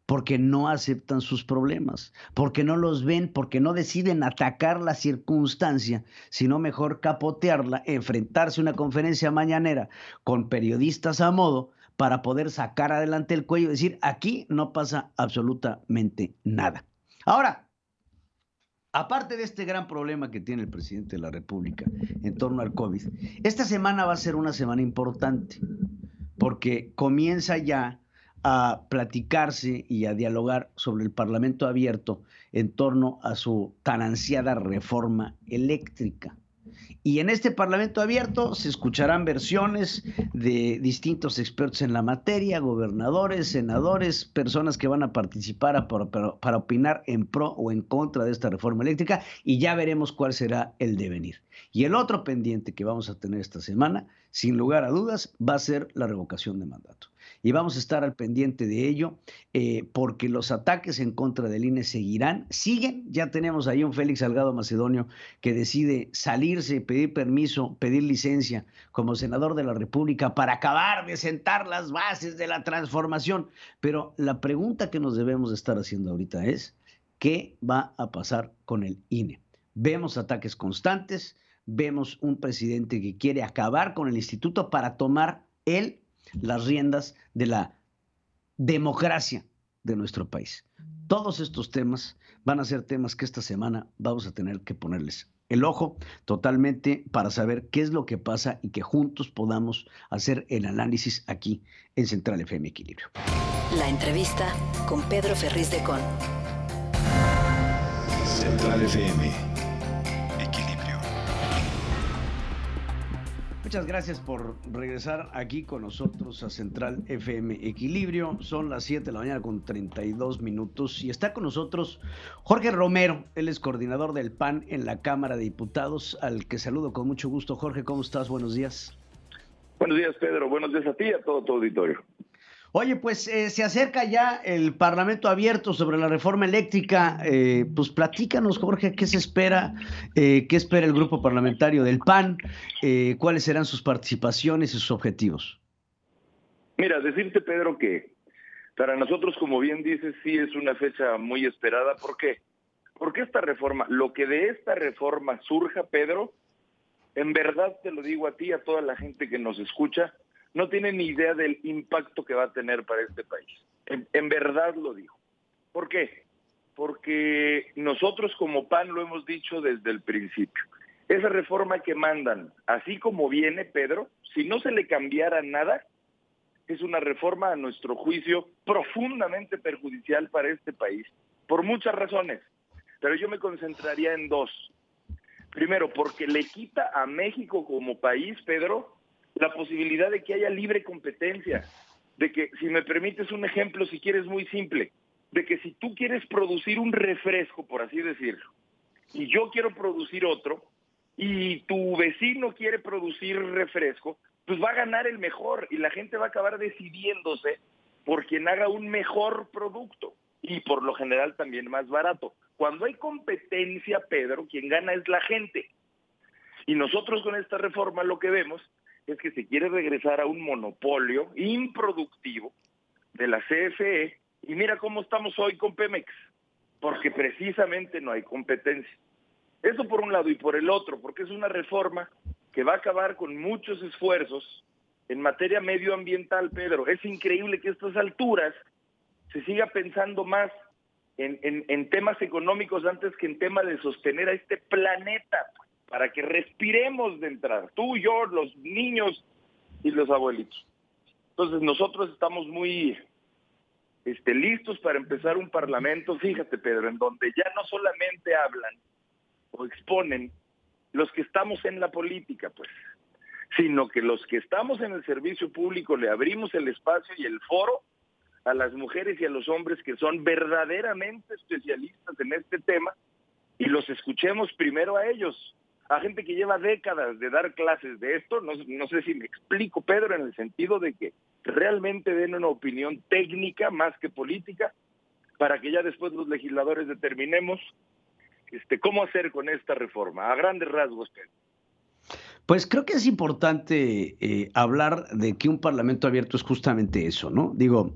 S3: porque no aceptan sus problemas, porque no los ven, porque no deciden atacar la circunstancia, sino mejor capotearla, enfrentarse a una conferencia mañanera con periodistas a modo para poder sacar adelante el cuello y decir, aquí no pasa absolutamente nada. Ahora, aparte de este gran problema que tiene el presidente de la República en torno al COVID, esta semana va a ser una semana importante, porque comienza ya a platicarse y a dialogar sobre el Parlamento abierto en torno a su tan ansiada reforma eléctrica. Y en este Parlamento abierto se escucharán versiones de distintos expertos en la materia, gobernadores, senadores, personas que van a participar para opinar en pro o en contra de esta reforma eléctrica, y ya veremos cuál será el devenir. Y el otro pendiente que vamos a tener esta semana, sin lugar a dudas, va a ser la revocación de mandato. Y vamos a estar al pendiente de ello, porque los ataques en contra del INE siguen. Ya tenemos ahí un Félix Salgado Macedonio que decide salirse, pedir permiso, pedir licencia como senador de la República para acabar de sentar las bases de la transformación. Pero la pregunta que nos debemos de estar haciendo ahorita es, ¿qué va a pasar con el INE? Vemos ataques constantes, vemos un presidente que quiere acabar con el instituto para tomar él las riendas de la democracia de nuestro país. Todos estos temas van a ser temas que esta semana vamos a tener que ponerles el ojo totalmente para saber qué es lo que pasa y que juntos podamos hacer el análisis aquí en Central FM Equilibrio.
S1: La entrevista con Pedro Ferriz de Con.
S2: Central FM Equilibrio.
S3: Muchas gracias por regresar aquí con nosotros a Central FM Equilibrio. Son las 7 de la mañana con 32 minutos y está con nosotros Jorge Romero. Él es coordinador del PAN en la Cámara de Diputados, al que saludo con mucho gusto. Jorge, ¿cómo estás? Buenos días.
S8: Buenos días, Pedro. Buenos días a ti y a todo tu auditorio.
S3: Oye, pues se acerca ya el Parlamento abierto sobre la reforma eléctrica. Pues platícanos, Jorge, ¿qué se espera? ¿Qué espera el grupo parlamentario del PAN? ¿Cuáles serán sus participaciones y sus objetivos?
S8: Mira, decirte, Pedro, que para nosotros, como bien dices, sí es una fecha muy esperada. ¿Por qué? Porque esta reforma, lo que de esta reforma surja, Pedro, en verdad te lo digo a ti, a toda la gente que nos escucha, no tienen ni idea del impacto que va a tener para este país. En verdad lo digo. ¿Por qué? Porque nosotros como PAN lo hemos dicho desde el principio. Esa reforma que mandan, así como viene, Pedro, si no se le cambiara nada, es una reforma, a nuestro juicio, profundamente perjudicial para este país, por muchas razones. Pero yo me concentraría en dos. Primero, porque le quita a México como país, Pedro, la posibilidad de que haya libre competencia, de que, si me permites un ejemplo, si quieres muy simple, de que si tú quieres producir un refresco, por así decirlo, y yo quiero producir otro, y tu vecino quiere producir refresco, pues va a ganar el mejor, y la gente va a acabar decidiéndose por quien haga un mejor producto, y por lo general también más barato. Cuando hay competencia, Pedro, quien gana es la gente. Y nosotros con esta reforma lo que vemos es que se quiere regresar a un monopolio improductivo de la CFE, y mira cómo estamos hoy con Pemex, porque precisamente no hay competencia. Eso por un lado, y por el otro, porque es una reforma que va a acabar con muchos esfuerzos en materia medioambiental, Pedro. Es increíble que a estas alturas se siga pensando más en temas económicos antes que en tema de sostener a este planeta, para que respiremos de entrada, tú, yo, los niños y los abuelitos. Entonces nosotros estamos muy listos para empezar un parlamento, fíjate, Pedro, en donde ya no solamente hablan o exponen los que estamos en la política, pues, sino que los que estamos en el servicio público le abrimos el espacio y el foro a las mujeres y a los hombres que son verdaderamente especialistas en este tema, y los escuchemos primero a ellos, a gente que lleva décadas de dar clases de esto. No sé si me explico, Pedro, en el sentido de que realmente den una opinión técnica más que política, para que ya después los legisladores determinemos cómo hacer con esta reforma, a grandes rasgos, Pedro.
S3: Pues creo que es importante hablar de que un parlamento abierto es justamente eso, ¿no? Digo,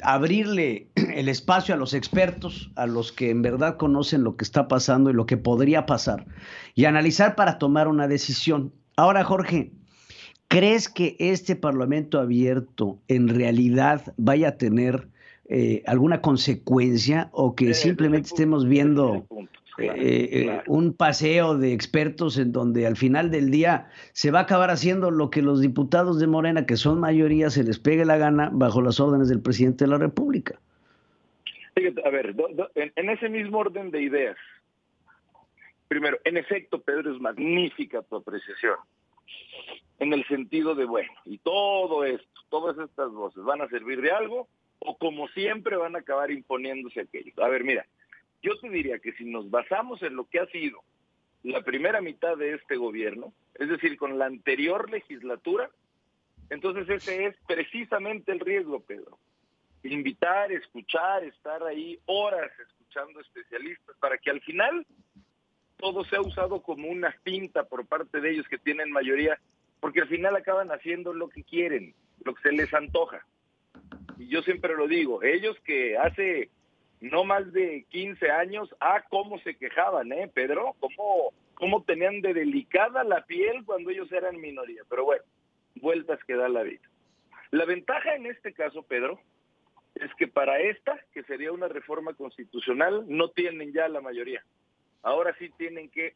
S3: abrirle el espacio a los expertos, a los que en verdad conocen lo que está pasando y lo que podría pasar, y analizar para tomar una decisión. Ahora, Jorge, ¿crees que este parlamento abierto en realidad vaya a tener alguna consecuencia o que simplemente estemos viendo un paseo de expertos en donde al final del día se va a acabar haciendo lo que los diputados de Morena, que son mayoría, se les pegue la gana bajo las órdenes del presidente de la República?
S8: Fíjate, a ver, en ese mismo orden de ideas, primero, en efecto, Pedro, es magnífica tu apreciación, en el sentido de, bueno, y todo esto, todas estas voces, ¿van a servir de algo o como siempre van a acabar imponiéndose aquello? A ver, mira, yo te diría que si nos basamos en lo que ha sido la primera mitad de este gobierno, es decir, con la anterior legislatura, entonces ese es precisamente el riesgo, Pedro. Invitar, escuchar, estar ahí horas escuchando especialistas para que al final todo sea usado como una finta por parte de ellos que tienen mayoría, porque al final acaban haciendo lo que quieren, lo que se les antoja. Y yo siempre lo digo, ellos que hace no más de 15 años, cómo se quejaban, Pedro, cómo tenían de delicada la piel cuando ellos eran minoría. Pero bueno, vueltas que da la vida. La ventaja en este caso, Pedro, es que para esta, que sería una reforma constitucional, no tienen ya la mayoría. Ahora sí tienen que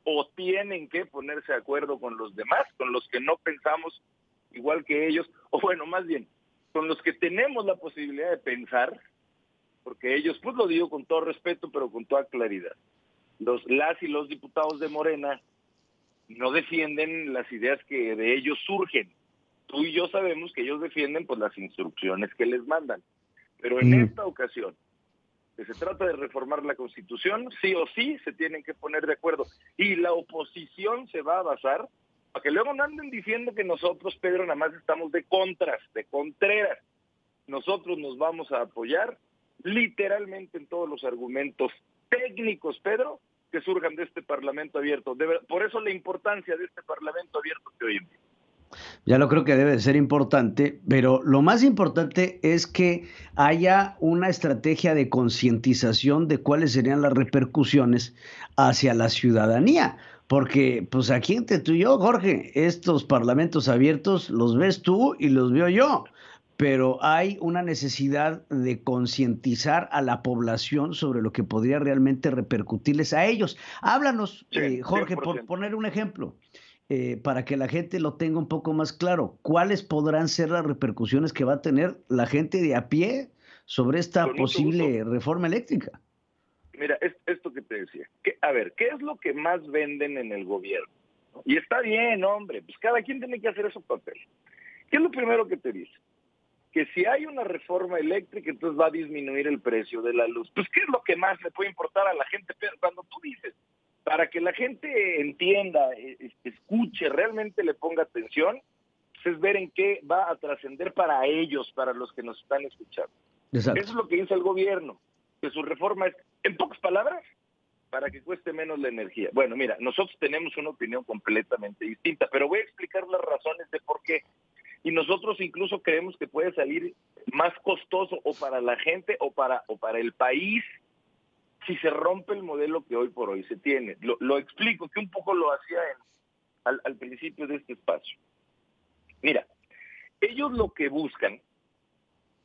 S8: ponerse de acuerdo con los demás, con los que no pensamos igual que ellos, o bueno, más bien, con los que tenemos la posibilidad de pensar, porque ellos, pues lo digo con todo respeto, pero con toda claridad, las y los diputados de Morena no defienden las ideas que de ellos surgen. Tú y yo sabemos que ellos defienden pues las instrucciones que les mandan. Pero en esta ocasión, que se trata de reformar la Constitución, sí o sí se tienen que poner de acuerdo. Y la oposición se va a basar, para que luego no anden diciendo que nosotros, Pedro, nada más estamos de contras, de contreras. Nosotros nos vamos a apoyar literalmente en todos los argumentos técnicos, Pedro, que surjan de este Parlamento abierto. Por eso la importancia de este Parlamento abierto que hoy en día.
S3: Ya lo creo que debe de ser importante, pero lo más importante es que haya una estrategia de concientización de cuáles serían las repercusiones hacia la ciudadanía. Porque, pues aquí entre tú y yo, Jorge, estos parlamentos abiertos los ves tú y los veo yo, pero hay una necesidad de concientizar a la población sobre lo que podría realmente repercutirles a ellos. Háblanos, Jorge, por poner un ejemplo. Para que la gente lo tenga un poco más claro, ¿cuáles podrán ser las repercusiones que va a tener la gente de a pie sobre esta posible reforma eléctrica?
S8: Mira, esto que te decía, a ver, ¿qué es lo que más venden en el gobierno? Y está bien, hombre, pues cada quien tiene que hacer su papel. ¿Qué es lo primero que te dice? Que si hay una reforma eléctrica, entonces va a disminuir el precio de la luz. Pues, ¿qué es lo que más le puede importar a la gente? Pero cuando tú dices, para que la gente entienda, escuche, realmente le ponga atención, pues es ver en qué va a trascender para ellos, para los que nos están escuchando.
S3: Exacto.
S8: Eso es lo que dice el gobierno, que su reforma es, en pocas palabras, para que cueste menos la energía. Bueno, mira, nosotros tenemos una opinión completamente distinta, pero voy a explicar las razones de por qué. Y nosotros incluso creemos que puede salir más costoso o para la gente o para el país si se rompe el modelo que hoy por hoy se tiene. Lo explico, que un poco lo hacía al principio de este espacio. Mira, ellos lo que buscan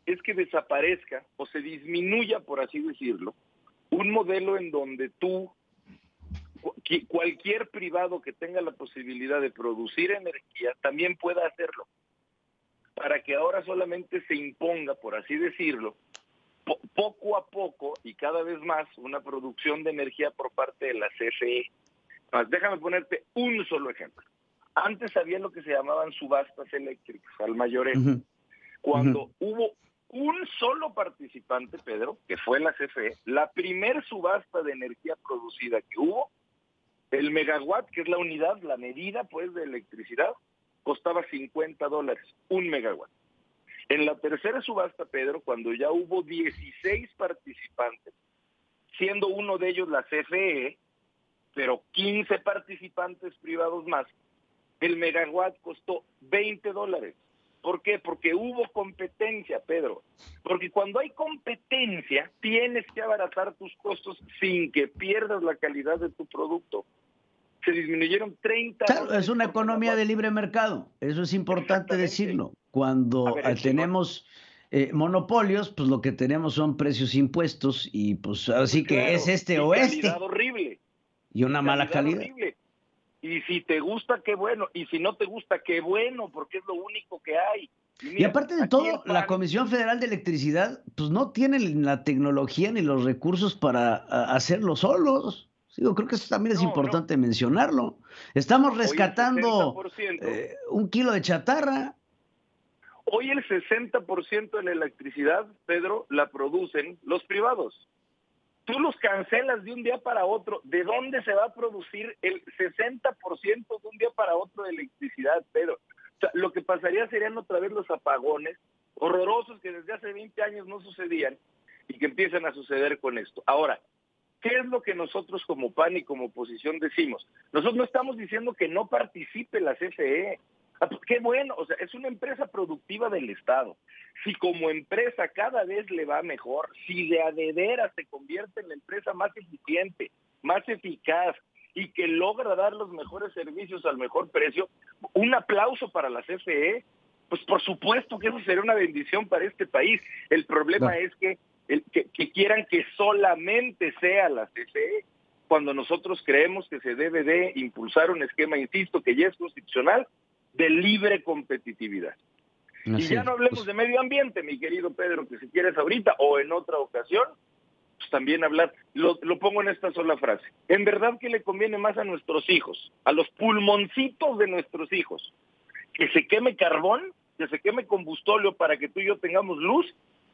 S8: es que desaparezca o se disminuya, por así decirlo, un modelo en donde cualquier privado que tenga la posibilidad de producir energía también pueda hacerlo, para que ahora solamente se imponga, por así decirlo, poco a poco y cada vez más una producción de energía por parte de la CFE. Déjame ponerte un solo ejemplo. Antes había lo que se llamaban subastas eléctricas al mayoreo. Cuando hubo un solo participante, Pedro, que fue la CFE, la primer subasta de energía producida que hubo, el megawatt, que es la unidad, la medida pues de electricidad, costaba $50, un megawatt. En la tercera subasta, Pedro, cuando ya hubo 16 participantes, siendo uno de ellos la CFE, pero 15 participantes privados más, el megawatt costó $20. ¿Por qué? Porque hubo competencia, Pedro. Porque cuando hay competencia, tienes que abaratar tus costos sin que pierdas la calidad de tu producto. Se disminuyeron $30.
S3: Claro, es una economía de libre mercado. Eso es importante decirlo. Cuando tenemos monopolios, pues lo que tenemos son precios impuestos y pues así que
S8: claro,
S3: es este o este.
S8: Calidad horrible.
S3: Y una mala calidad.
S8: Horrible. Y si te gusta, qué bueno. Y si no te gusta, qué bueno, porque es lo único que hay.
S3: Y aparte de todo, la Comisión Federal de Electricidad, pues no tiene la tecnología ni los recursos para hacerlo solos. Sí, yo creo que eso también es importante mencionarlo. Estamos rescatando un kilo de chatarra.
S8: Hoy el 60% de la electricidad, Pedro, la producen los privados. Tú los cancelas de un día para otro. ¿De dónde se va a producir el 60% de un día para otro de electricidad, Pedro? O sea, lo que pasaría serían otra vez los apagones horrorosos que desde hace 20 años no sucedían y que empiezan a suceder con esto. Ahora, ¿qué es lo que nosotros como PAN y como oposición decimos? Nosotros no estamos diciendo que no participe la CFE. Qué bueno, o sea, es una empresa productiva del Estado. Si como empresa cada vez le va mejor, si de veras se convierte en la empresa más eficiente, más eficaz y que logra dar los mejores servicios al mejor precio, un aplauso para la CFE. Pues por supuesto que eso sería una bendición para este país. El problema es que quieran que solamente sea la CFE, cuando nosotros creemos que se debe de impulsar un esquema, insisto, que ya es constitucional, de libre competitividad. Y ya no hablemos de medio ambiente, mi querido Pedro, que si quieres ahorita o en otra ocasión, pues también hablar, lo pongo en esta sola frase. En verdad que le conviene más a nuestros hijos, a los pulmoncitos de nuestros hijos, que se queme carbón, que se queme combustóleo para que tú y yo tengamos luz,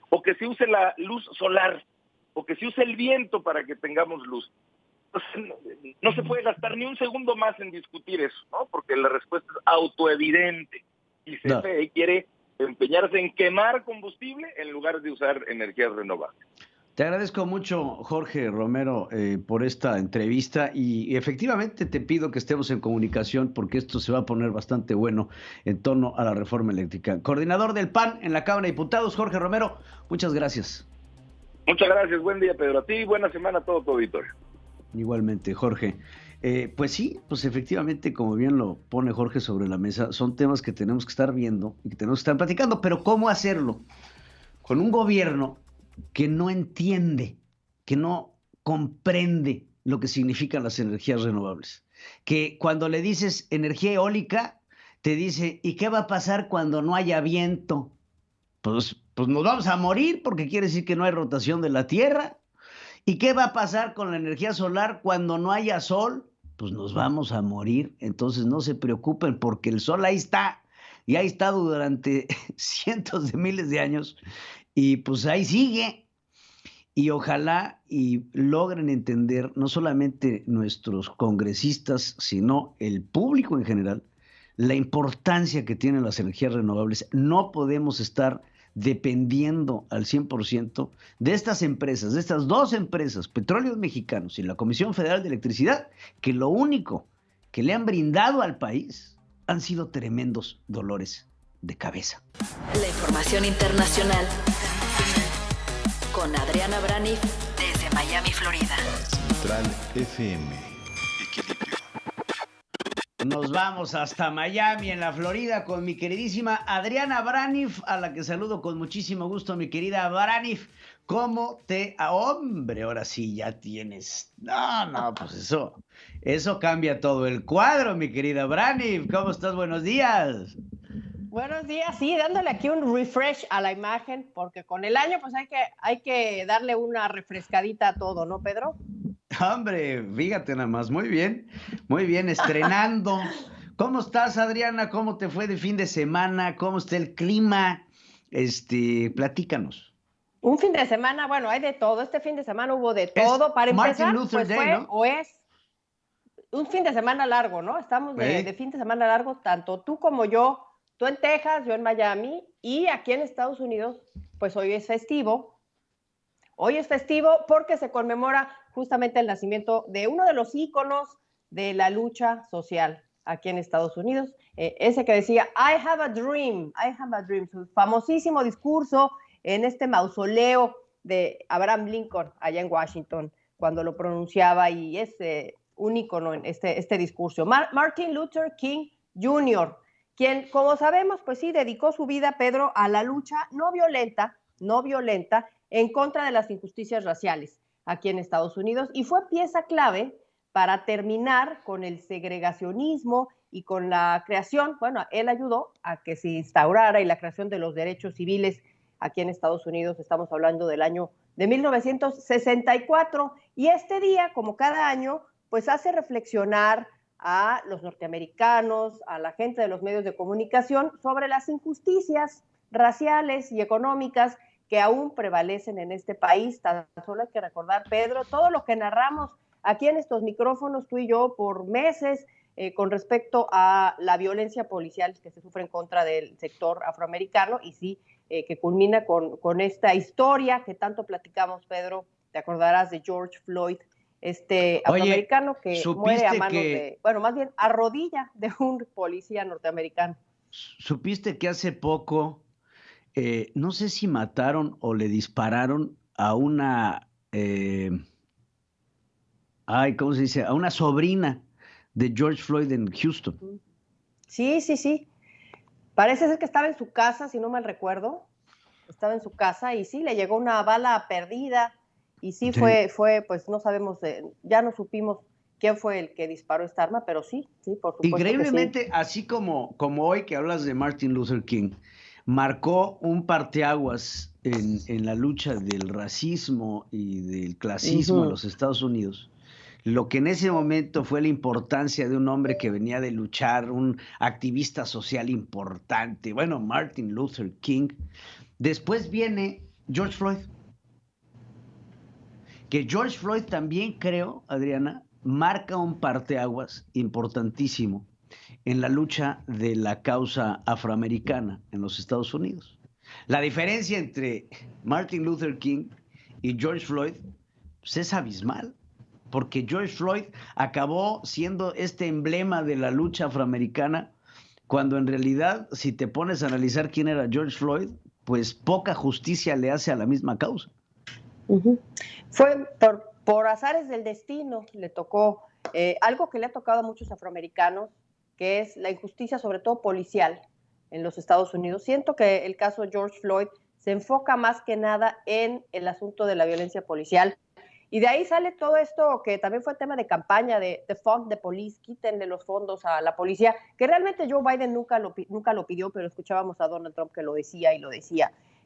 S8: o que se use la luz solar, o que se use el viento para que tengamos luz. No se puede gastar ni un segundo más en discutir eso, ¿no? Porque la respuesta es autoevidente. Y CFE quiere empeñarse en quemar combustible en lugar de usar energías renovables.
S3: Te agradezco mucho, Jorge Romero, por esta entrevista y efectivamente te pido que estemos en comunicación porque esto se va a poner bastante bueno en torno a la reforma eléctrica. Coordinador del PAN en la Cámara de Diputados, Jorge Romero, muchas gracias.
S8: Muchas gracias, buen día, Pedro. A ti, buena semana a todo tu auditorio.
S3: Igualmente, Jorge. Pues sí, pues efectivamente, como bien lo pone Jorge sobre la mesa, son temas que tenemos que estar viendo y que tenemos que estar platicando, pero ¿cómo hacerlo? Con un gobierno que no entiende, que no comprende lo que significan las energías renovables. Que cuando le dices energía eólica, te dice, ¿y qué va a pasar cuando no haya viento? Pues nos vamos a morir porque quiere decir que no hay rotación de la Tierra. ¿Y qué va a pasar con la energía solar cuando no haya sol? Pues nos vamos a morir. Entonces no se preocupen porque el sol ahí está y ha estado durante cientos de miles de años y pues ahí sigue. Y ojalá y logren entender no solamente nuestros congresistas, sino el público en general, la importancia que tienen las energías renovables. No podemos estar dependiendo al 100% de estas empresas, de estas dos empresas, Petróleos Mexicanos y la Comisión Federal de Electricidad, que lo único que le han brindado al país han sido tremendos dolores de cabeza.
S1: La información internacional con Adriana Braniff desde Miami, Florida.
S2: Central FM.
S3: Nos vamos hasta Miami, en la Florida, con mi queridísima Adriana Braniff, a la que saludo con muchísimo gusto, mi querida Braniff. ¿Cómo te... hombre, ahora sí ya tienes... No, pues eso cambia todo el cuadro, mi querida Braniff. ¿Cómo estás? Buenos días.
S9: Buenos días, sí, dándole aquí un refresh a la imagen, porque con el año pues hay que darle una refrescadita a todo, ¿no, Pedro?
S3: Hombre, fíjate nada más, muy bien, estrenando. ¿Cómo estás, Adriana? ¿Cómo te fue de fin de semana? ¿Cómo está el clima? Platícanos.
S9: Un fin de semana, bueno, hay de todo. Este fin de semana hubo de todo. Para empezar, pues
S3: Day, ¿no?
S9: O es un fin de semana largo, ¿no? Estamos de fin de semana largo, tanto tú como yo. Tú en Texas, yo en Miami, y aquí en Estados Unidos, pues hoy es festivo. Hoy es festivo porque se conmemora justamente el nacimiento de uno de los íconos de la lucha social aquí en Estados Unidos, ese que decía, I have a dream, su famosísimo discurso en este mausoleo de Abraham Lincoln, allá en Washington, cuando lo pronunciaba, y es un ícono en este discurso. Martin Luther King Jr., quien, como sabemos, pues sí, dedicó su vida, Pedro, a la lucha no violenta, en contra de las injusticias raciales aquí en Estados Unidos, y fue pieza clave para terminar con el segregacionismo y con la creación, bueno, él ayudó a que se instaurara y la creación de los derechos civiles aquí en Estados Unidos. Estamos hablando del año de 1964, y este día, como cada año, pues hace reflexionar a los norteamericanos, a la gente de los medios de comunicación, sobre las injusticias raciales y económicas que aún prevalecen en este país. Tan solo hay que recordar, Pedro, todo lo que narramos aquí en estos micrófonos, tú y yo, por meses, con respecto a la violencia policial que se sufre en contra del sector afroamericano, y sí, que culmina con esta historia que tanto platicamos, Pedro. Te acordarás de George Floyd, afroamericano que muere a manos de, bueno, más bien a rodilla de un policía norteamericano.
S3: ¿Supiste que hace poco, no sé si mataron o le dispararon a una, ¿cómo se dice? A una sobrina de George Floyd en Houston?
S9: Sí. Parece ser que estaba en su casa, si no mal recuerdo. Estaba en su casa y sí, le llegó una bala perdida. Y sí, fue, pues no sabemos, ya no supimos quién fue el que disparó esta arma, pero sí, por supuesto.
S3: Increíblemente,
S9: que sí.
S3: Así como hoy que hablas de Martin Luther King, marcó un parteaguas en la lucha del racismo y del clasismo en los Estados Unidos. Lo que en ese momento fue la importancia de un hombre que venía de luchar, un activista social importante, bueno, Martin Luther King. Después viene George Floyd. Que George Floyd también, creo, Adriana, marca un parteaguas importantísimo en la lucha de la causa afroamericana en los Estados Unidos. La diferencia entre Martin Luther King y George Floyd pues, es abismal, porque George Floyd acabó siendo este emblema de la lucha afroamericana, cuando en realidad, si te pones a analizar quién era George Floyd, pues poca justicia le hace a la misma causa.
S9: Fue por azares del destino, le tocó algo que le ha tocado a muchos afroamericanos, que es la injusticia, sobre todo policial, en los Estados Unidos. Siento que el caso George Floyd se enfoca más que nada en el asunto de la violencia policial, y de ahí sale todo esto que también fue tema de campaña de Fund the Police, quítenle los fondos a la policía, que realmente Joe Biden nunca lo pidió, pero escuchábamos a Donald Trump que lo decía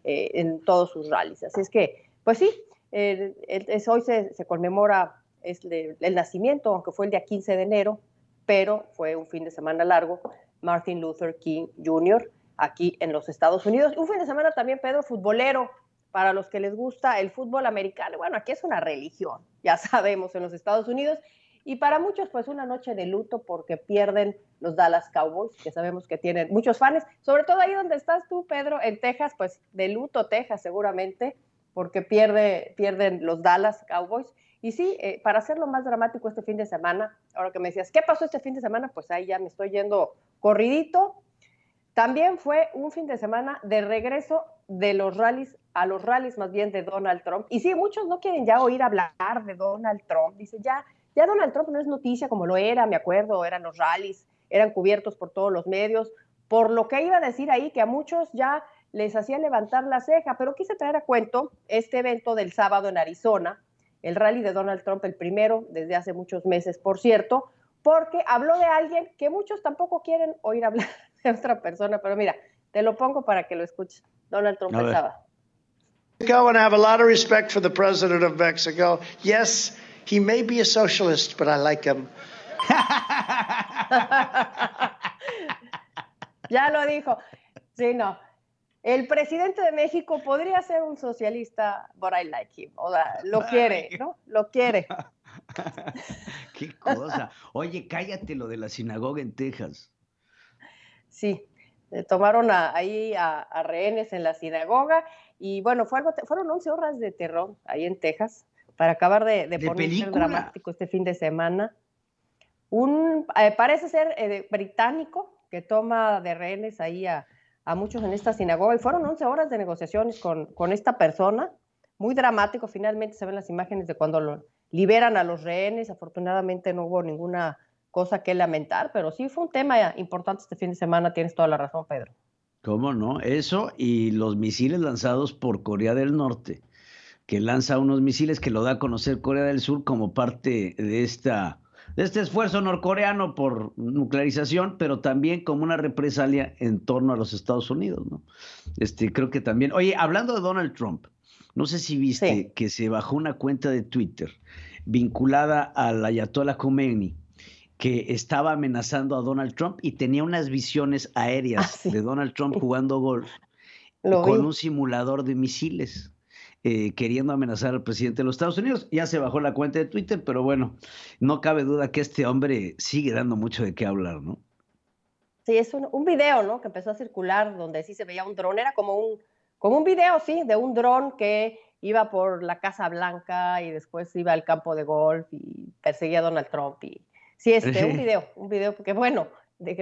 S9: en todos sus rallies. Así es que, pues sí, hoy se conmemora el nacimiento, aunque fue el día 15 de enero, pero fue un fin de semana largo, Martin Luther King Jr. aquí en los Estados Unidos. Un fin de semana también, Pedro, futbolero, para los que les gusta el fútbol americano. Bueno, aquí es una religión, ya sabemos, en los Estados Unidos, y para muchos, pues una noche de luto porque pierden los Dallas Cowboys, que sabemos que tienen muchos fans, sobre todo ahí donde estás tú, Pedro, en Texas, pues de luto Texas seguramente, porque pierden los Dallas Cowboys. Y sí, para hacerlo más dramático este fin de semana, ahora que me decías, ¿qué pasó este fin de semana? Pues ahí ya me estoy yendo corridito. También fue un fin de semana de regreso de los rallies, a los rallies más bien de Donald Trump. Y sí, muchos no quieren ya oír hablar de Donald Trump. Dice, ya Donald Trump no es noticia como lo era, me acuerdo, eran los rallies, eran cubiertos por todos los medios, por lo que iba a decir ahí, que a muchos ya les hacía levantar la ceja, pero quise traer a cuento este evento del sábado en Arizona, el rally de Donald Trump, el primero desde hace muchos meses, por cierto, porque habló de alguien que muchos tampoco quieren oír hablar de otra persona, pero mira, te lo pongo para que lo escuches. Donald Trump pensaba.
S10: And I have a lot of respect for the president of Mexico. Yes, he may be a socialist, but I like him.
S9: Ya lo dijo. Sí, no. El presidente de México podría ser un socialista, but I like him. O sea, lo quiere, ¿no? Lo quiere.
S3: Qué cosa. Oye, cállate lo de la sinagoga en Texas.
S9: Sí, tomaron ahí a rehenes en la sinagoga y bueno, fueron 11 horas de terror ahí en Texas para acabar de ponerse dramático este fin de semana. parece ser británico, que toma de rehenes ahí a muchos en esta sinagoga, y fueron 11 horas de negociaciones con esta persona, muy dramático. Finalmente se ven las imágenes de cuando liberan a los rehenes. Afortunadamente no hubo ninguna cosa que lamentar, pero sí fue un tema importante este fin de semana, tienes toda la razón, Pedro.
S3: ¿Cómo no? Eso y los misiles lanzados por Corea del Norte, que lanza unos misiles que lo da a conocer Corea del Sur como parte de este esfuerzo norcoreano por nuclearización, pero también como una represalia en torno a los Estados Unidos, ¿no? Creo que también. Oye, hablando de Donald Trump, no sé si viste que se bajó una cuenta de Twitter vinculada al Ayatollah Khomeini, que estaba amenazando a Donald Trump y tenía unas visiones aéreas de Donald Trump jugando golf con un simulador de misiles, queriendo amenazar al presidente de los Estados Unidos. Ya se bajó la cuenta de Twitter, pero bueno, no cabe duda que este hombre sigue dando mucho de qué hablar, ¿no?
S9: Sí, es un video, ¿no?, que empezó a circular donde sí se veía un dron. Era como un video, sí, de un dron que iba por la Casa Blanca y después iba al campo de golf y perseguía a Donald Trump. Y sí, un video, porque bueno,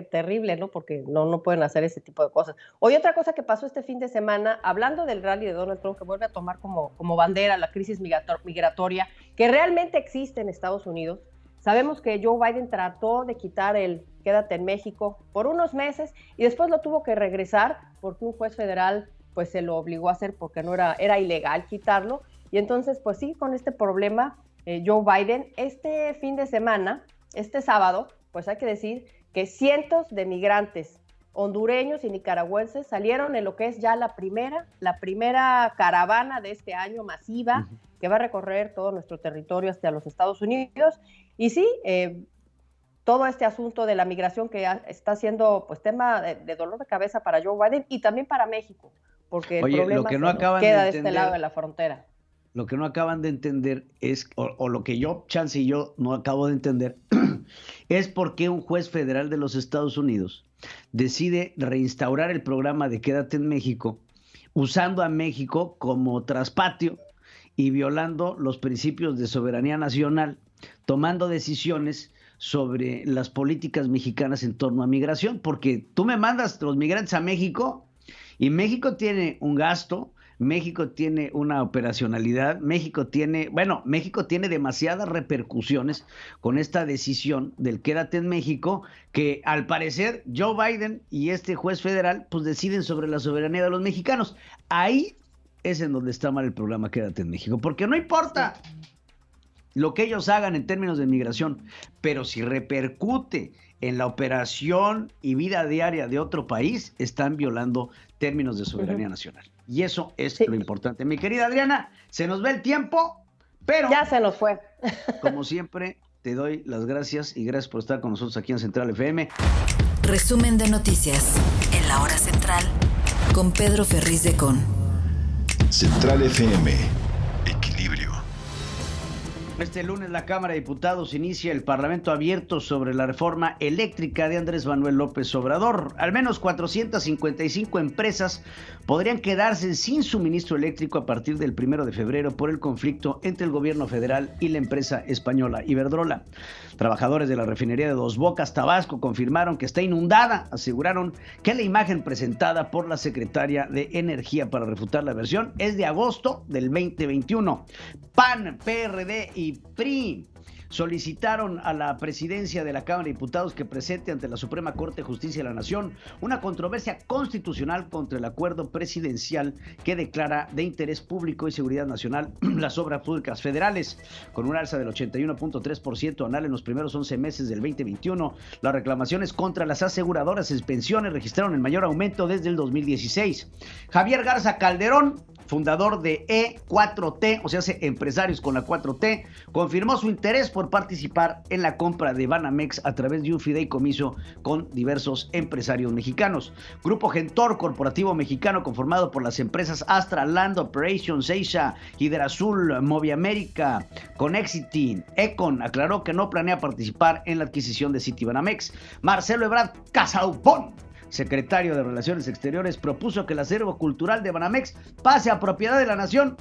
S9: terrible, ¿no? Porque no pueden hacer ese tipo de cosas. Hoy otra cosa que pasó este fin de semana, hablando del rally de Donald Trump, que vuelve a tomar como bandera la crisis migratoria que realmente existe en Estados Unidos. Sabemos que Joe Biden trató de quitar el Quédate en México por unos meses y después lo tuvo que regresar porque un juez federal pues se lo obligó a hacer porque era ilegal quitarlo. Y entonces, pues sí, con este problema, Joe Biden, este fin de semana, este sábado, pues hay que decir que cientos de migrantes hondureños y nicaragüenses salieron en lo que es ya la primera caravana de este año masiva, que va a recorrer todo nuestro territorio hasta los Estados Unidos. Y sí, todo este asunto de la migración que está siendo pues tema de dolor de cabeza para Joe Biden y también para México, porque el problema queda de este lado de la frontera.
S3: Lo que no acaban de entender es, o lo que Chance y yo no acabo de entender, es por qué un juez federal de los Estados Unidos decide reinstaurar el programa de Quédate en México, usando a México como traspatio y violando los principios de soberanía nacional, tomando decisiones sobre las políticas mexicanas en torno a migración, porque tú me mandas los migrantes a México y México tiene un gasto, México tiene una operacionalidad, México tiene demasiadas repercusiones con esta decisión del Quédate en México, que al parecer Joe Biden y este juez federal pues deciden sobre la soberanía de los mexicanos. Ahí es en donde está mal el programa Quédate en México, porque no importa lo que ellos hagan en términos de migración, pero si repercute en la operación y vida diaria de otro país, están violando términos de soberanía nacional. Y eso es lo importante. Mi querida Adriana, se nos va el tiempo, pero
S9: ya se nos fue.
S3: Como siempre, te doy las gracias y gracias por estar con nosotros aquí en Central FM.
S1: Resumen de noticias en la hora central con Pedro Ferriz de Con.
S2: Central FM. Equilibrio.
S3: Este lunes la Cámara de Diputados inicia el Parlamento abierto sobre la reforma eléctrica de Andrés Manuel López Obrador. Al menos 455 empresas podrían quedarse sin suministro eléctrico a partir del 1 de febrero por el conflicto entre el gobierno federal y la empresa española Iberdrola. Trabajadores de la refinería de Dos Bocas, Tabasco, confirmaron que está inundada. Aseguraron que la imagen presentada por la secretaria de Energía para refutar la versión es de agosto del 2021. PAN, PRD y PRI solicitaron a la presidencia de la Cámara de Diputados que presente ante la Suprema Corte de Justicia de la Nación una controversia constitucional contra el acuerdo presidencial que declara de interés público y seguridad nacional las obras públicas federales. Con un alza del 81.3% anual en los primeros 11 meses del 2021, las reclamaciones contra las aseguradoras en pensiones registraron el mayor aumento desde el 2016. Javier Garza Calderón, fundador de E4T, o sea, Empresarios con la 4T, confirmó su interés por participar en la compra de Banamex a través de un fideicomiso con diversos empresarios mexicanos. Grupo Gentor, corporativo mexicano conformado por las empresas Astra Land Operations, Asia, Hiderazul, Moviamérica, Connexity, Econ, aclaró que no planea participar en la adquisición de Citibanamex. Marcelo Ebrard Casaubon, secretario de Relaciones Exteriores, propuso que el acervo cultural de Banamex pase a propiedad de la nación.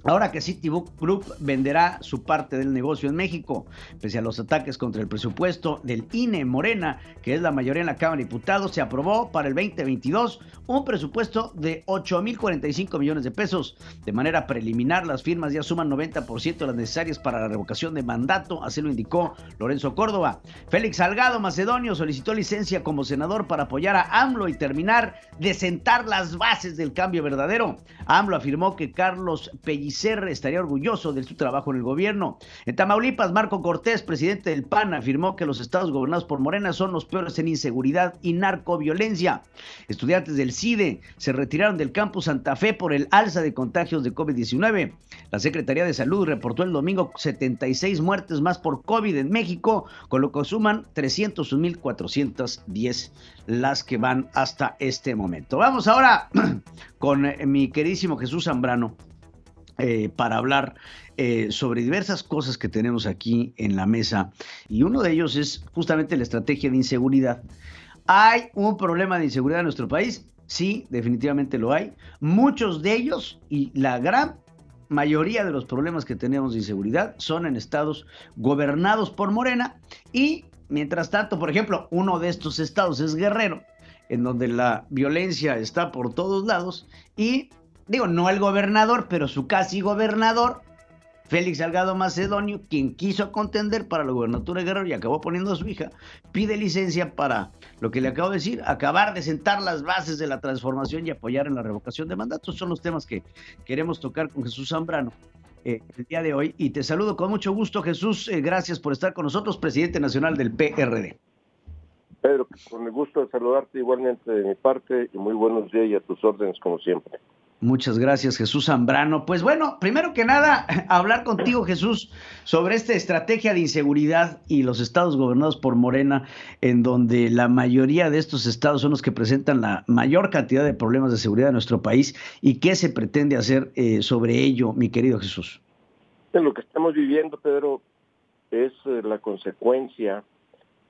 S3: Ahora que Citigroup venderá su parte del negocio en México, pese a los ataques contra el presupuesto del INE Morena, que es la mayoría en la Cámara de Diputados, se aprobó para el 2022 un presupuesto de 8,045 millones de pesos. De manera preliminar, las firmas ya suman 90% de las necesarias para la revocación de mandato, así lo indicó Lorenzo Córdoba. Félix Salgado Macedonio solicitó licencia como senador para apoyar a AMLO y terminar de sentar las bases del cambio verdadero. AMLO afirmó que Carlos Pellicer estaría orgulloso de su trabajo en el gobierno. En Tamaulipas, Marco Cortés, presidente del PAN, afirmó que los estados gobernados por Morena son los peores en inseguridad y narcoviolencia. Estudiantes del CIDE se retiraron del campus Santa Fe por el alza de contagios de COVID-19. La Secretaría de Salud reportó el domingo 76 muertes más por COVID en México, con lo que suman 301,410 las que van hasta este momento. Vamos ahora con mi queridísimo Jesús Zambrano. Para hablar sobre diversas cosas que tenemos aquí en la mesa, y uno de ellos es justamente la estrategia de inseguridad. ¿Hay un problema de inseguridad en nuestro país? Sí, definitivamente lo hay. Muchos de ellos y la gran mayoría de los problemas que tenemos de inseguridad son en estados gobernados por Morena, y mientras tanto, por ejemplo, uno de estos estados es Guerrero, en donde la violencia está por todos lados, y no el gobernador, pero su casi gobernador, Félix Salgado Macedonio, quien quiso contender para la gobernatura de Guerrero y acabó poniendo a su hija, pide licencia para, lo que le acabo de decir, acabar de sentar las bases de la transformación y apoyar en la revocación de mandatos. Son los temas que queremos tocar con Jesús Zambrano el día de hoy. Y te saludo con mucho gusto, Jesús. Gracias por estar con nosotros, presidente nacional del PRD.
S11: Pedro, con el gusto de saludarte igualmente de mi parte, y muy buenos días y a tus órdenes como siempre.
S3: Muchas gracias, Jesús Zambrano. Pues bueno, primero que nada, hablar contigo, Jesús, sobre esta estrategia de inseguridad y los estados gobernados por Morena, en donde la mayoría de estos estados son los que presentan la mayor cantidad de problemas de seguridad en nuestro país, y qué se pretende hacer sobre ello, mi querido Jesús.
S11: Lo que estamos viviendo, Pedro, es la consecuencia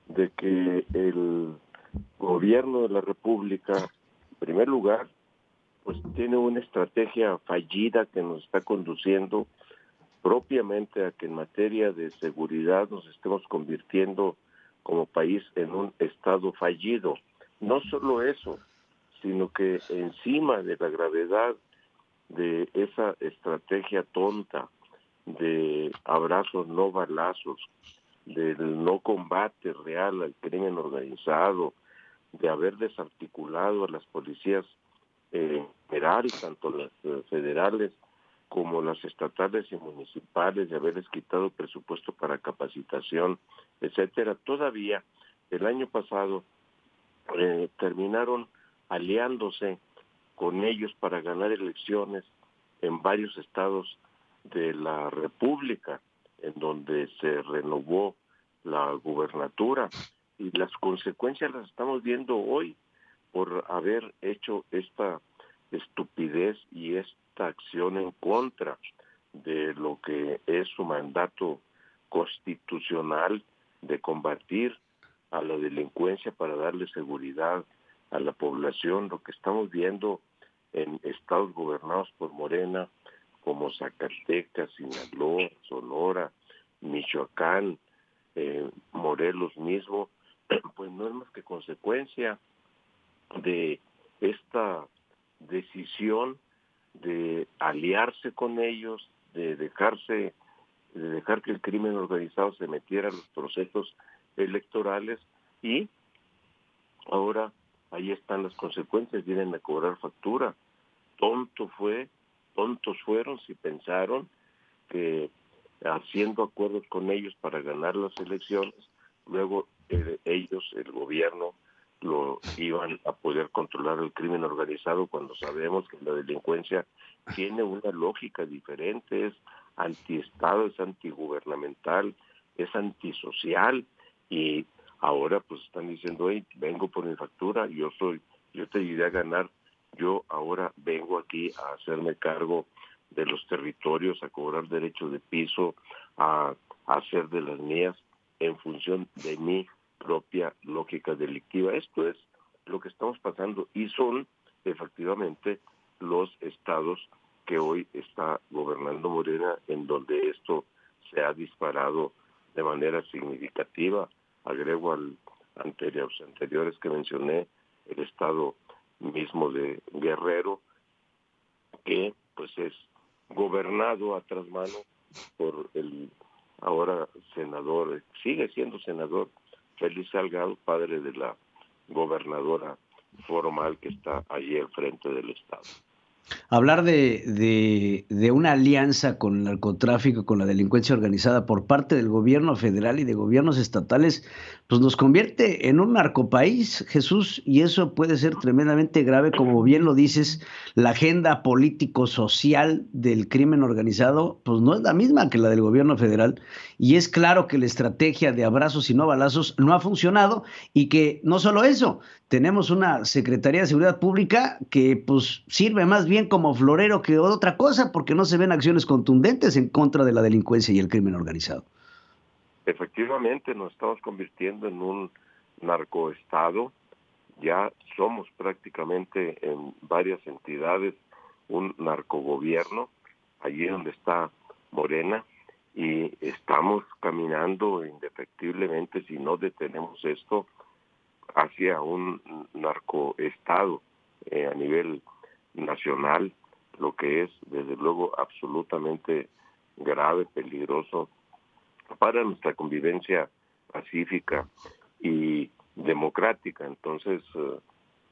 S11: de que el gobierno de la República, en primer lugar, pues tiene una estrategia fallida que nos está conduciendo propiamente a que en materia de seguridad nos estemos convirtiendo como país en un estado fallido. No solo eso, sino que encima de la gravedad de esa estrategia tonta de abrazos no balazos, del no combate real al crimen organizado, de haber desarticulado a las policías federales, tanto las federales como las estatales y municipales, de haberles quitado presupuesto para capacitación, etcétera. Todavía el año pasado terminaron aliándose con ellos para ganar elecciones en varios estados de la República, en donde se renovó la gubernatura, y las consecuencias las estamos viendo hoy por haber hecho esta estupidez y esta acción en contra de lo que es su mandato constitucional de combatir a la delincuencia para darle seguridad a la población. Lo que estamos viendo en estados gobernados por Morena, como Zacatecas, Sinaloa, Sonora, Michoacán, Morelos mismo, pues no es más que consecuencia de esta decisión de aliarse con ellos, de dejar que el crimen organizado se metiera en los procesos electorales, y ahora ahí están las consecuencias, vienen a cobrar factura. Tontos fueron si pensaron que haciendo acuerdos con ellos para ganar las elecciones, luego ellos, el gobierno, lo iban a poder controlar el crimen organizado, cuando sabemos que la delincuencia tiene una lógica diferente, es antiestado, es antigubernamental, es antisocial, y ahora pues están diciendo, hey, vengo por mi factura, yo te ayudé a ganar, yo ahora vengo aquí a hacerme cargo de los territorios, a cobrar derechos de piso, a hacer de las mías en función de mi propia lógica delictiva. Esto es lo que estamos pasando, y son efectivamente los estados que hoy está gobernando Morena, en donde esto se ha disparado de manera significativa. Agrego los anteriores que mencioné, el estado mismo de Guerrero, que pues es gobernado a trasmano por el ahora senador, sigue siendo senador, Félix Salgado, padre de la gobernadora formal que está allí al frente del estado.
S3: Hablar de una alianza con el narcotráfico, con la delincuencia organizada por parte del gobierno federal y de gobiernos estatales, pues nos convierte en un narcopaís, Jesús, y eso puede ser tremendamente grave, como bien lo dices. La agenda político-social del crimen organizado, pues no es la misma que la del gobierno federal, y es claro que la estrategia de abrazos y no balazos no ha funcionado, y que no solo eso, tenemos una Secretaría de Seguridad Pública que pues sirve más bien como florero que otra cosa, porque no se ven acciones contundentes en contra de la delincuencia y el crimen organizado.
S11: Efectivamente, nos estamos convirtiendo en un narcoestado. Ya somos prácticamente en varias entidades un narcogobierno, allí donde está Morena, y estamos caminando indefectiblemente, si no detenemos esto, hacia un narcoestado a nivel nacional, lo que es desde luego absolutamente grave, peligroso para nuestra convivencia pacífica y democrática. Entonces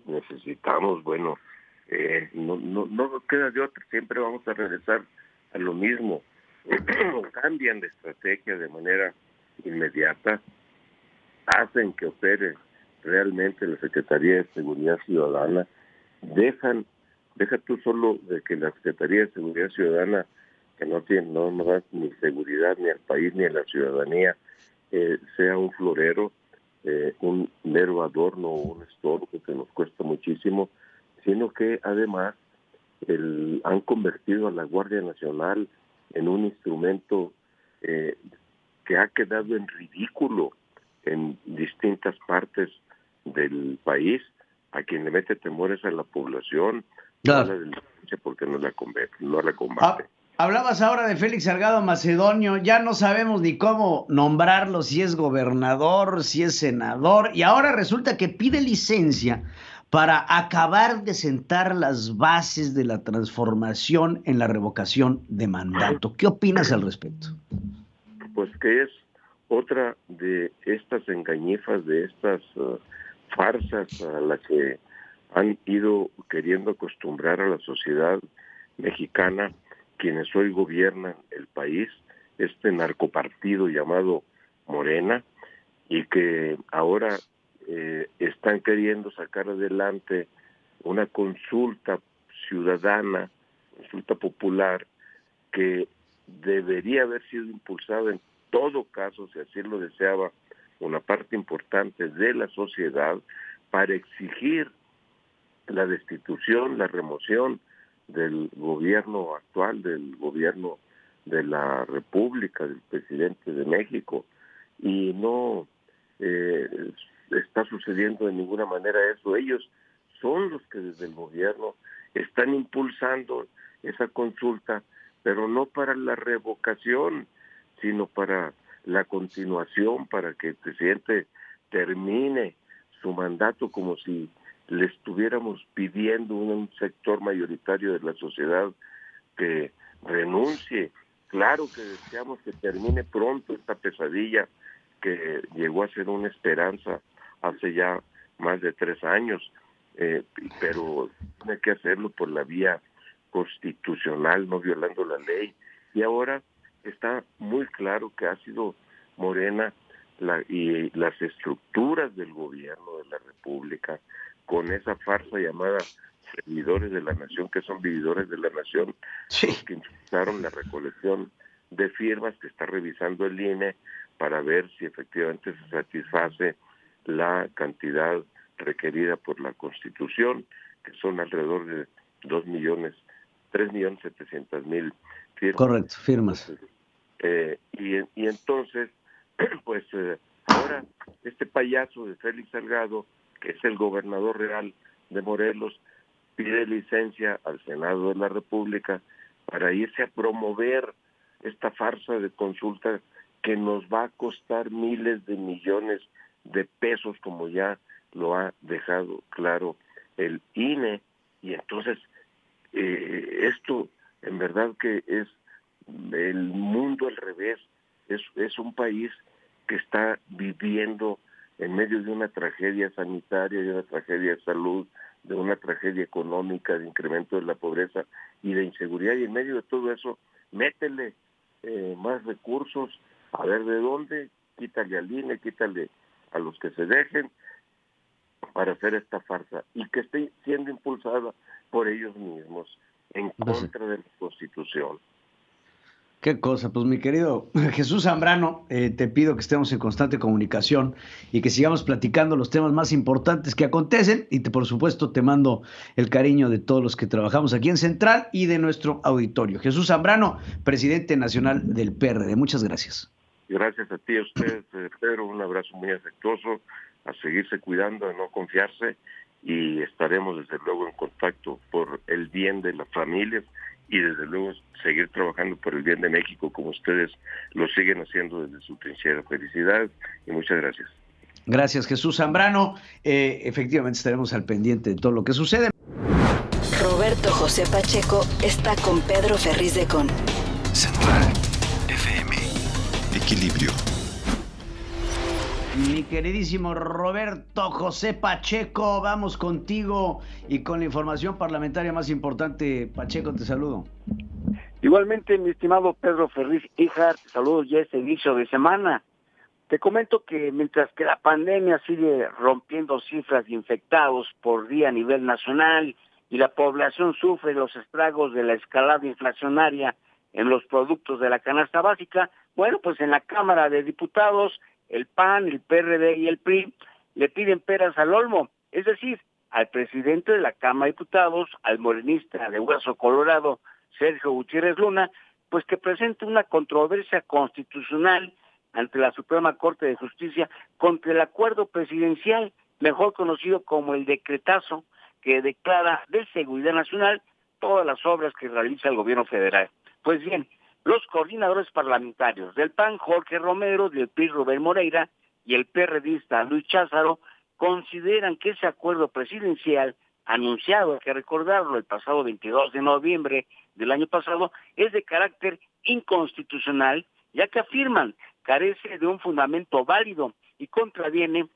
S11: necesitamos, no nos queda de otra, siempre vamos a regresar a lo mismo. Cambian de estrategia de manera inmediata, hacen que opere realmente la Secretaría de Seguridad Ciudadana, deja tú solo de que la Secretaría de Seguridad Ciudadana, que no da ni seguridad ni al país ni a la ciudadanía, sea un florero, un mero adorno o un estorbo que nos cuesta muchísimo, sino que además han convertido a la Guardia Nacional en un instrumento que ha quedado en ridículo en distintas partes del país. A quien le mete temores a la población, claro, a la delincuencia, porque no la combate.
S3: Hablabas ahora de Félix Salgado Macedonio, ya no sabemos ni cómo nombrarlo, si es gobernador, si es senador, y ahora resulta que pide licencia para acabar de sentar las bases de la transformación en la revocación de mandato. ¿Qué opinas al respecto?
S11: Pues que es otra de estas engañifas, de estas farsas a las que han ido queriendo acostumbrar a la sociedad mexicana quienes hoy gobiernan el país, este narcopartido llamado Morena, y que ahora están queriendo sacar adelante una consulta ciudadana, consulta popular, que debería haber sido impulsada en todo caso, si así lo deseaba una parte importante de la sociedad, para exigir la destitución, la remoción del gobierno actual, del gobierno de la República, del presidente de México. Y no está sucediendo de ninguna manera eso. Ellos son los que desde el gobierno están impulsando esa consulta, pero no para la revocación, sino para la continuación, para que el presidente termine su mandato, como si le estuviéramos pidiendo a un sector mayoritario de la sociedad que renuncie. Claro que deseamos que termine pronto esta pesadilla que llegó a ser una esperanza hace ya más de 3 años, pero tiene que hacerlo por la vía constitucional, no violando la ley. Y ahora está muy claro que ha sido Morena y las estructuras del gobierno de la República, con esa farsa llamada servidores de la nación, que son vividores de la nación, sí, los que impulsaron la recolección de firmas que está revisando el INE para ver si efectivamente se satisface la cantidad requerida por la Constitución, que son alrededor de 3.700.000 firmas.
S3: Correcto, firmas.
S11: Y entonces, pues ahora este payaso de Félix Salgado, que es el gobernador real de Morelos, pide licencia al Senado de la República para irse a promover esta farsa de consulta que nos va a costar miles de millones de pesos, como ya lo ha dejado claro el INE. Y entonces esto en verdad que es el mundo al revés, es un país que está viviendo en medio de una tragedia sanitaria, de una tragedia de salud, de una tragedia económica, de incremento de la pobreza y de inseguridad, y en medio de todo eso, métele más recursos, a ver de dónde, quítale al INE, quítale a los que se dejen para hacer esta farsa, y que esté siendo impulsada por ellos mismos, en contra de la Constitución.
S3: Qué cosa, pues mi querido Jesús Zambrano, te pido que estemos en constante comunicación y que sigamos platicando los temas más importantes que acontecen, y por supuesto te mando el cariño de todos los que trabajamos aquí en Central y de nuestro auditorio. Jesús Zambrano, presidente nacional del PRD, muchas gracias.
S11: Gracias a ti, a usted, Pedro, un abrazo muy afectuoso, a seguirse cuidando, a no confiarse, y estaremos desde luego en contacto por el bien de las familias y desde luego seguir trabajando por el bien de México como ustedes lo siguen haciendo desde su trinchera. Felicidades y muchas gracias.
S3: Gracias, Jesús Zambrano. Efectivamente estaremos al pendiente de todo lo que sucede.
S1: Roberto José Pacheco está con Pedro Ferriz de Con.
S2: Central FM. Equilibrio.
S3: Mi queridísimo Roberto José Pacheco, vamos contigo y con la información parlamentaria más importante. Pacheco, te saludo.
S12: Igualmente, mi estimado Pedro Ferriz Híjar, saludos ya este inicio de semana. Te comento que mientras que la pandemia sigue rompiendo cifras de infectados por día a nivel nacional y la población sufre los estragos de la escalada inflacionaria en los productos de la canasta básica, bueno, pues en la Cámara de Diputados el PAN, el PRD y el PRI le piden peras al olmo, es decir, al presidente de la Cámara de Diputados, al morenista de Hueso Colorado, Sergio Gutiérrez Luna, pues que presente una controversia constitucional ante la Suprema Corte de Justicia contra el acuerdo presidencial, mejor conocido como el decretazo, que declara de seguridad nacional todas las obras que realiza el gobierno federal. Pues bien, los coordinadores parlamentarios del PAN, Jorge Romero, del PRI, Rubén Moreira, y el PRDista Luis Cházaro, consideran que ese acuerdo presidencial, anunciado, hay que recordarlo, el pasado 22 de noviembre del año pasado, es de carácter inconstitucional, ya que afirman carece de un fundamento válido y contraviene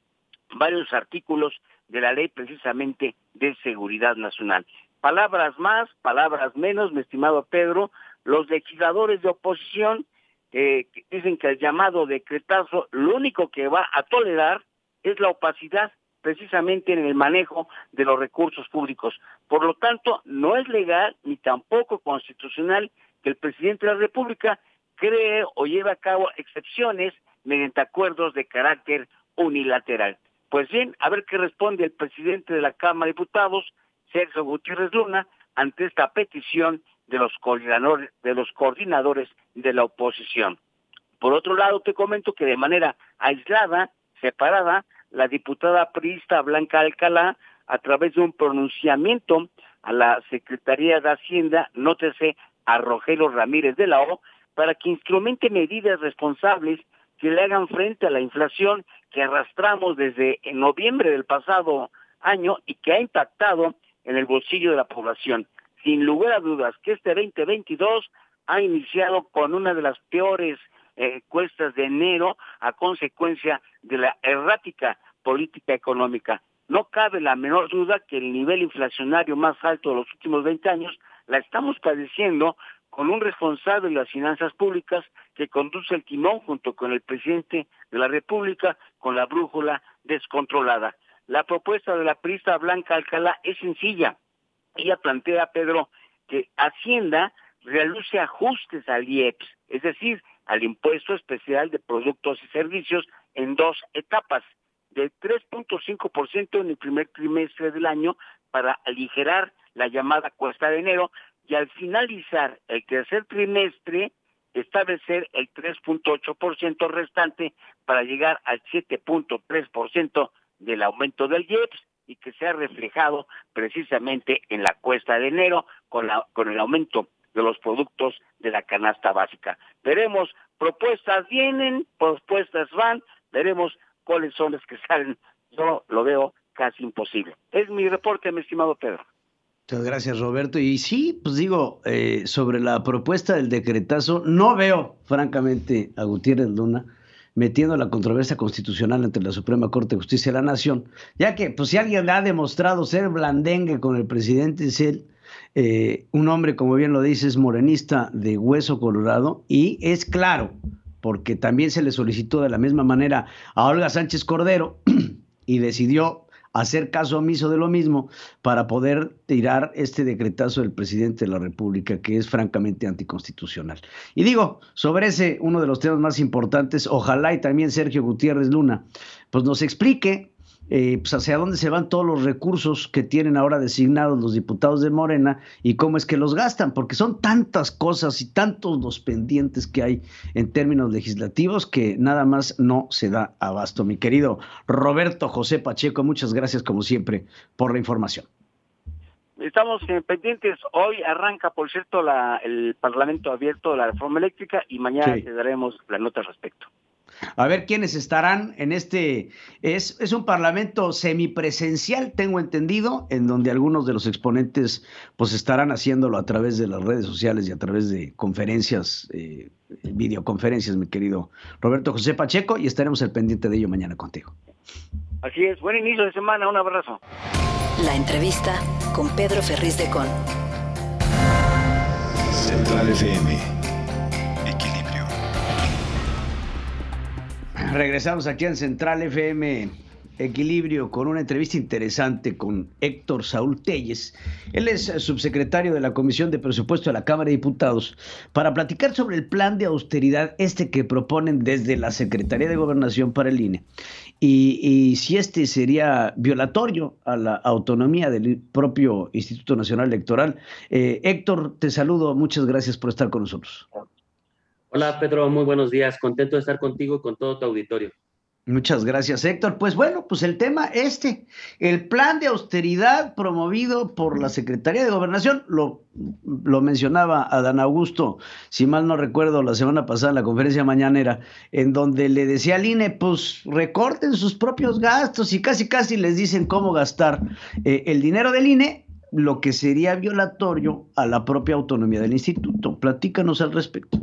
S12: varios artículos de la ley precisamente de seguridad nacional. Palabras más, palabras menos, mi estimado Pedro. Los legisladores de oposición dicen que el llamado decretazo lo único que va a tolerar es la opacidad precisamente en el manejo de los recursos públicos. Por lo tanto, no es legal ni tampoco constitucional que el presidente de la República cree o lleve a cabo excepciones mediante acuerdos de carácter unilateral. Pues bien, a ver qué responde el presidente de la Cámara de Diputados, Sergio Gutiérrez Luna, ante esta petición de los coordinadores de la oposición. Por otro lado, te comento que de manera aislada, separada, la diputada priista Blanca Alcalá, a través de un pronunciamiento a la Secretaría de Hacienda, nótese a Rogelio Ramírez de la O, para que instrumente medidas responsables que le hagan frente a la inflación que arrastramos desde noviembre del pasado año y que ha impactado en el bolsillo de la población. Sin lugar a dudas que este 2022 ha iniciado con una de las peores cuestas de enero a consecuencia de la errática política económica. No cabe la menor duda que el nivel inflacionario más alto de los últimos 20 años la estamos padeciendo con un responsable de las finanzas públicas que conduce el timón junto con el presidente de la República con la brújula descontrolada. La propuesta de la priista Blanca Alcalá es sencilla. Ella plantea, Pedro, que Hacienda realice ajustes al IEPS, es decir, al Impuesto Especial de Productos y Servicios, en dos etapas, del 3.5% en el primer trimestre del año para aligerar la llamada cuesta de enero y al finalizar el tercer trimestre establecer el 3.8% restante para llegar al 7.3% del aumento del IEPS y que sea reflejado precisamente en la cuesta de enero con el aumento de los productos de la canasta básica. Veremos, propuestas vienen, propuestas van, veremos cuáles son las que salen. Yo lo veo casi imposible. Es mi reporte, mi estimado Pedro.
S3: Muchas gracias, Roberto. Y sí, pues digo, sobre la propuesta del decretazo, no veo, francamente, a Gutiérrez Luna metiendo la controversia constitucional ante la Suprema Corte de Justicia de la Nación, ya que, pues si alguien ha demostrado ser blandengue con el presidente, es él. Un hombre, como bien lo dices, morenista de hueso colorado, y es claro, porque también se le solicitó de la misma manera a Olga Sánchez Cordero y decidió hacer caso omiso de lo mismo para poder tirar este decretazo del presidente de la República, que es francamente anticonstitucional. Y digo, sobre ese, uno de los temas más importantes, ojalá y también Sergio Gutiérrez Luna pues nos explique pues hacia dónde se van todos los recursos que tienen ahora designados los diputados de Morena y cómo es que los gastan, porque son tantas cosas y tantos los pendientes que hay en términos legislativos que nada más no se da abasto. Mi querido Roberto José Pacheco, muchas gracias como siempre por la información.
S12: Estamos pendientes. Hoy arranca, por cierto, el Parlamento abierto de la reforma eléctrica y mañana te daremos la nota al respecto.
S3: A ver quiénes estarán en este, es un parlamento semipresencial, tengo entendido, en donde algunos de los exponentes pues estarán haciéndolo a través de las redes sociales y a través de conferencias, videoconferencias, mi querido Roberto José Pacheco, y estaremos al pendiente de ello mañana contigo.
S12: Así es, buen inicio de semana, un abrazo.
S1: La entrevista con Pedro Ferriz de Con.
S2: Central FM.
S3: Regresamos aquí en Central FM Equilibrio con una entrevista interesante con Héctor Saúl Telles. Él es subsecretario de la Comisión de Presupuesto de la Cámara de Diputados para platicar sobre el plan de austeridad que proponen desde la Secretaría de Gobernación para el INE y si este sería violatorio a la autonomía del propio Instituto Nacional Electoral. Héctor, te saludo, muchas gracias por estar con nosotros.
S13: Hola Pedro, muy buenos días, contento de estar contigo y con todo tu auditorio.
S3: Muchas gracias, Héctor. Pues bueno, pues el tema el plan de austeridad promovido por la Secretaría de Gobernación, lo mencionaba Adán Augusto, si mal no recuerdo, la semana pasada en la conferencia mañanera, en donde le decía al INE, pues recorten sus propios gastos y casi les dicen cómo gastar el dinero del INE, lo que sería violatorio a la propia autonomía del instituto. Platícanos al respecto.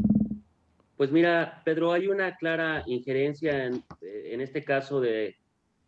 S13: Pues mira, Pedro, hay una clara injerencia en este caso de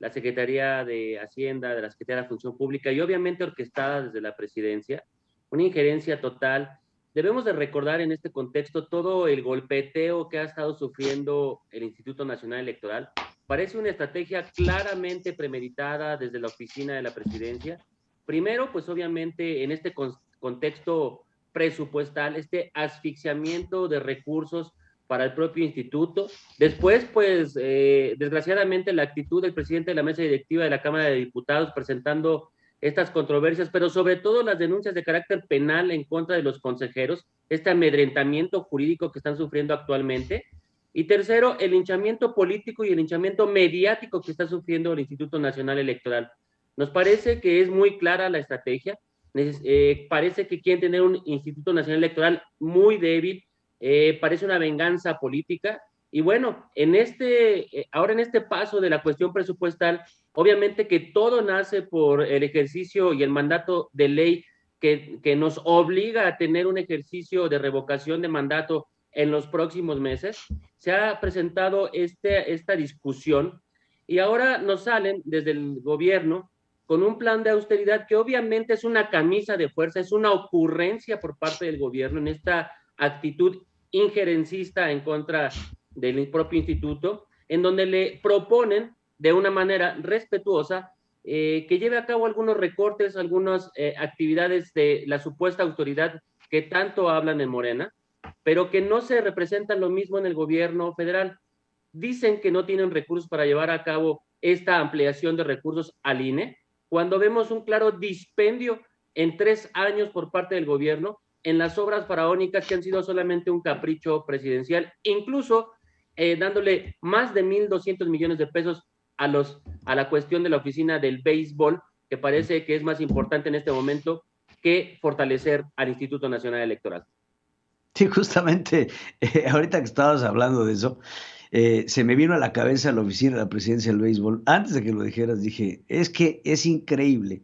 S13: la Secretaría de Hacienda, de la Secretaría de Función Pública y obviamente orquestada desde la presidencia, una injerencia total. Debemos de recordar en este contexto todo el golpeteo que ha estado sufriendo el Instituto Nacional Electoral. Parece una estrategia claramente premeditada desde la oficina de la presidencia. Primero, pues obviamente en este contexto presupuestal, este asfixiamiento de recursos para el propio instituto. Después, pues, desgraciadamente, la actitud del presidente de la mesa directiva de la Cámara de Diputados presentando estas controversias, pero sobre todo las denuncias de carácter penal en contra de los consejeros, este amedrentamiento jurídico que están sufriendo actualmente. Y tercero, el linchamiento político y el linchamiento mediático que está sufriendo el Instituto Nacional Electoral. Nos parece que es muy clara la estrategia. Parece que quieren tener un Instituto Nacional Electoral muy débil. Parece una venganza política y bueno, ahora en este paso de la cuestión presupuestal, obviamente que todo nace por el ejercicio y el mandato de ley que nos obliga a tener un ejercicio de revocación de mandato en los próximos meses. Se ha presentado esta discusión y ahora nos salen desde el gobierno con un plan de austeridad que obviamente es una camisa de fuerza, es una ocurrencia por parte del gobierno en esta actitud injerencista en contra del propio instituto, en donde le proponen de una manera respetuosa que lleve a cabo algunos recortes, algunas actividades de la supuesta autoridad que tanto hablan en Morena, pero que no se representan lo mismo en el gobierno federal. Dicen que no tienen recursos para llevar a cabo esta ampliación de recursos al INE, cuando vemos un claro dispendio en 3 años por parte del gobierno en las obras faraónicas que han sido solamente un capricho presidencial, incluso dándole más de 1,200 millones de pesos a la cuestión de la oficina del béisbol, que parece que es más importante en este momento que fortalecer al Instituto Nacional Electoral.
S3: Sí, justamente, ahorita que estabas hablando de eso, se me vino a la cabeza la oficina de la presidencia del béisbol. Antes de que lo dijeras, dije, es que es increíble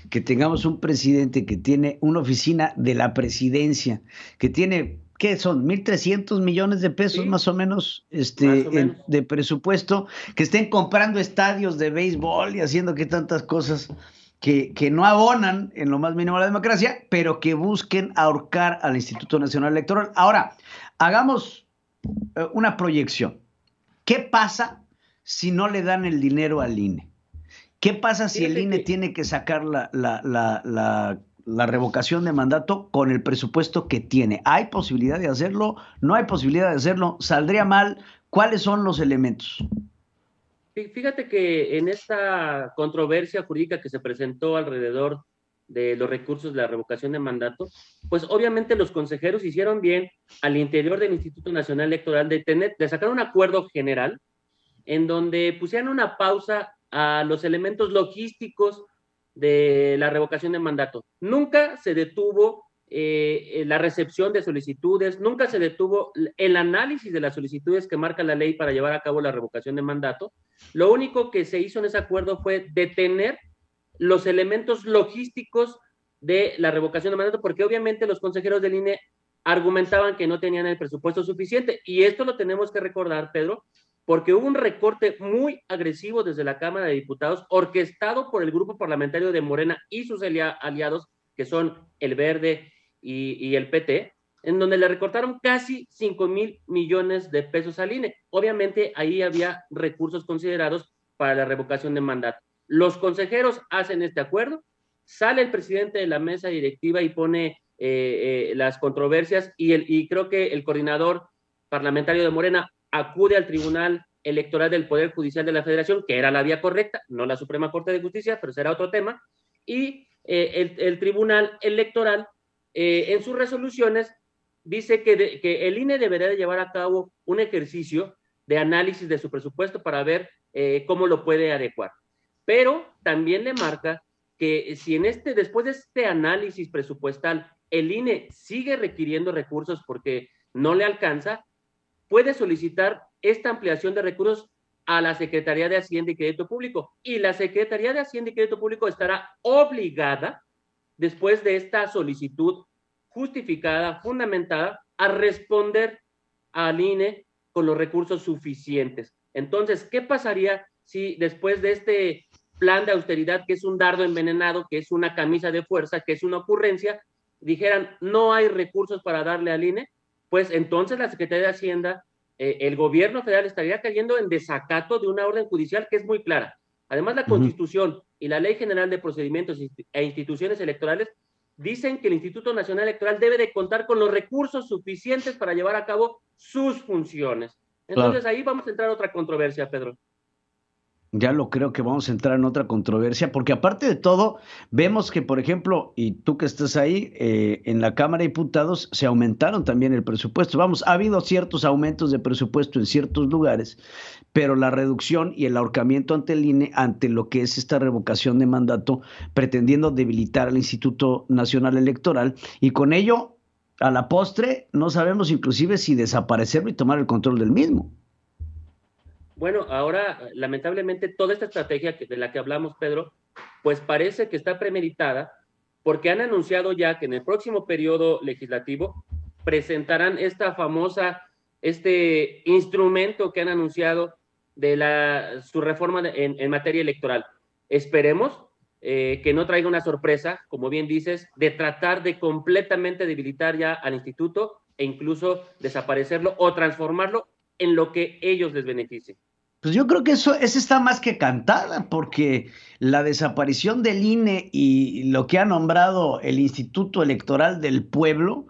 S3: que tengamos un presidente que tiene una oficina de la presidencia, que tiene, ¿qué son? 1.300 millones de pesos, sí, más o menos, de presupuesto, que estén comprando estadios de béisbol y haciendo que tantas cosas que no abonan en lo más mínimo a la democracia, pero que busquen ahorcar al Instituto Nacional Electoral. Ahora, hagamos una proyección. ¿Qué pasa si no le dan el dinero al INE? ¿Qué pasa si el INE tiene que sacar la revocación de mandato con el presupuesto que tiene? ¿Hay posibilidad de hacerlo? ¿No hay posibilidad de hacerlo? ¿Saldría mal? ¿Cuáles son los elementos?
S13: Fíjate que en esta controversia jurídica que se presentó alrededor de los recursos de la revocación de mandato, pues obviamente los consejeros hicieron bien al interior del Instituto Nacional Electoral de sacar un acuerdo general en donde pusieran una pausa a los elementos logísticos de la revocación de mandato. Nunca se detuvo la recepción de solicitudes, nunca se detuvo el análisis de las solicitudes que marca la ley para llevar a cabo la revocación de mandato. Lo único que se hizo en ese acuerdo fue detener los elementos logísticos de la revocación de mandato, porque obviamente los consejeros del INE argumentaban que no tenían el presupuesto suficiente, y esto lo tenemos que recordar, Pedro, porque hubo un recorte muy agresivo desde la Cámara de Diputados, orquestado por el grupo parlamentario de Morena y sus aliados, que son el Verde y el PT, en donde le recortaron casi 5,000 millones de pesos al INE. Obviamente ahí había recursos considerados para la revocación de mandato. Los consejeros hacen este acuerdo, sale el presidente de la mesa directiva y pone las controversias, y creo que el coordinador parlamentario de Morena acude al Tribunal Electoral del Poder Judicial de la Federación, que era la vía correcta, no la Suprema Corte de Justicia, pero será otro tema, y el Tribunal Electoral en sus resoluciones dice que el INE debería de llevar a cabo un ejercicio de análisis de su presupuesto para ver cómo lo puede adecuar. Pero también le marca que si después de este análisis presupuestal el INE sigue requiriendo recursos porque no le alcanza, puede solicitar esta ampliación de recursos a la Secretaría de Hacienda y Crédito Público. Y la Secretaría de Hacienda y Crédito Público estará obligada, después de esta solicitud justificada, fundamentada, a responder al INE con los recursos suficientes. Entonces, ¿qué pasaría si después de este plan de austeridad, que es un dardo envenenado, que es una camisa de fuerza, que es una ocurrencia, dijeran no hay recursos para darle al INE? Pues entonces la Secretaría de Hacienda, el gobierno federal estaría cayendo en desacato de una orden judicial que es muy clara. Además, la Constitución y la Ley General de Procedimientos e Instituciones Electorales dicen que el Instituto Nacional Electoral debe de contar con los recursos suficientes para llevar a cabo sus funciones. Entonces, ahí vamos a entrar a otra controversia, Pedro.
S3: Ya lo creo que vamos a entrar en otra controversia, porque aparte de todo, vemos que, por ejemplo, y tú que estás ahí, en la Cámara de Diputados se aumentaron también el presupuesto. Vamos, ha habido ciertos aumentos de presupuesto en ciertos lugares, pero la reducción y el ahorcamiento ante el INE, ante lo que es esta revocación de mandato, pretendiendo debilitar al Instituto Nacional Electoral, y con ello, a la postre, no sabemos inclusive si desaparecerlo y tomar el control del mismo.
S13: Bueno, ahora, lamentablemente, toda esta estrategia de la que hablamos, Pedro, pues parece que está premeditada, porque han anunciado ya que en el próximo periodo legislativo presentarán este instrumento que han anunciado de su reforma en materia electoral. Esperemos que no traiga una sorpresa, como bien dices, de tratar de completamente debilitar ya al instituto e incluso desaparecerlo o transformarlo en lo que ellos les beneficie.
S3: Pues yo creo que esa está más que cantada, porque la desaparición del INE y lo que ha nombrado el Instituto Electoral del Pueblo,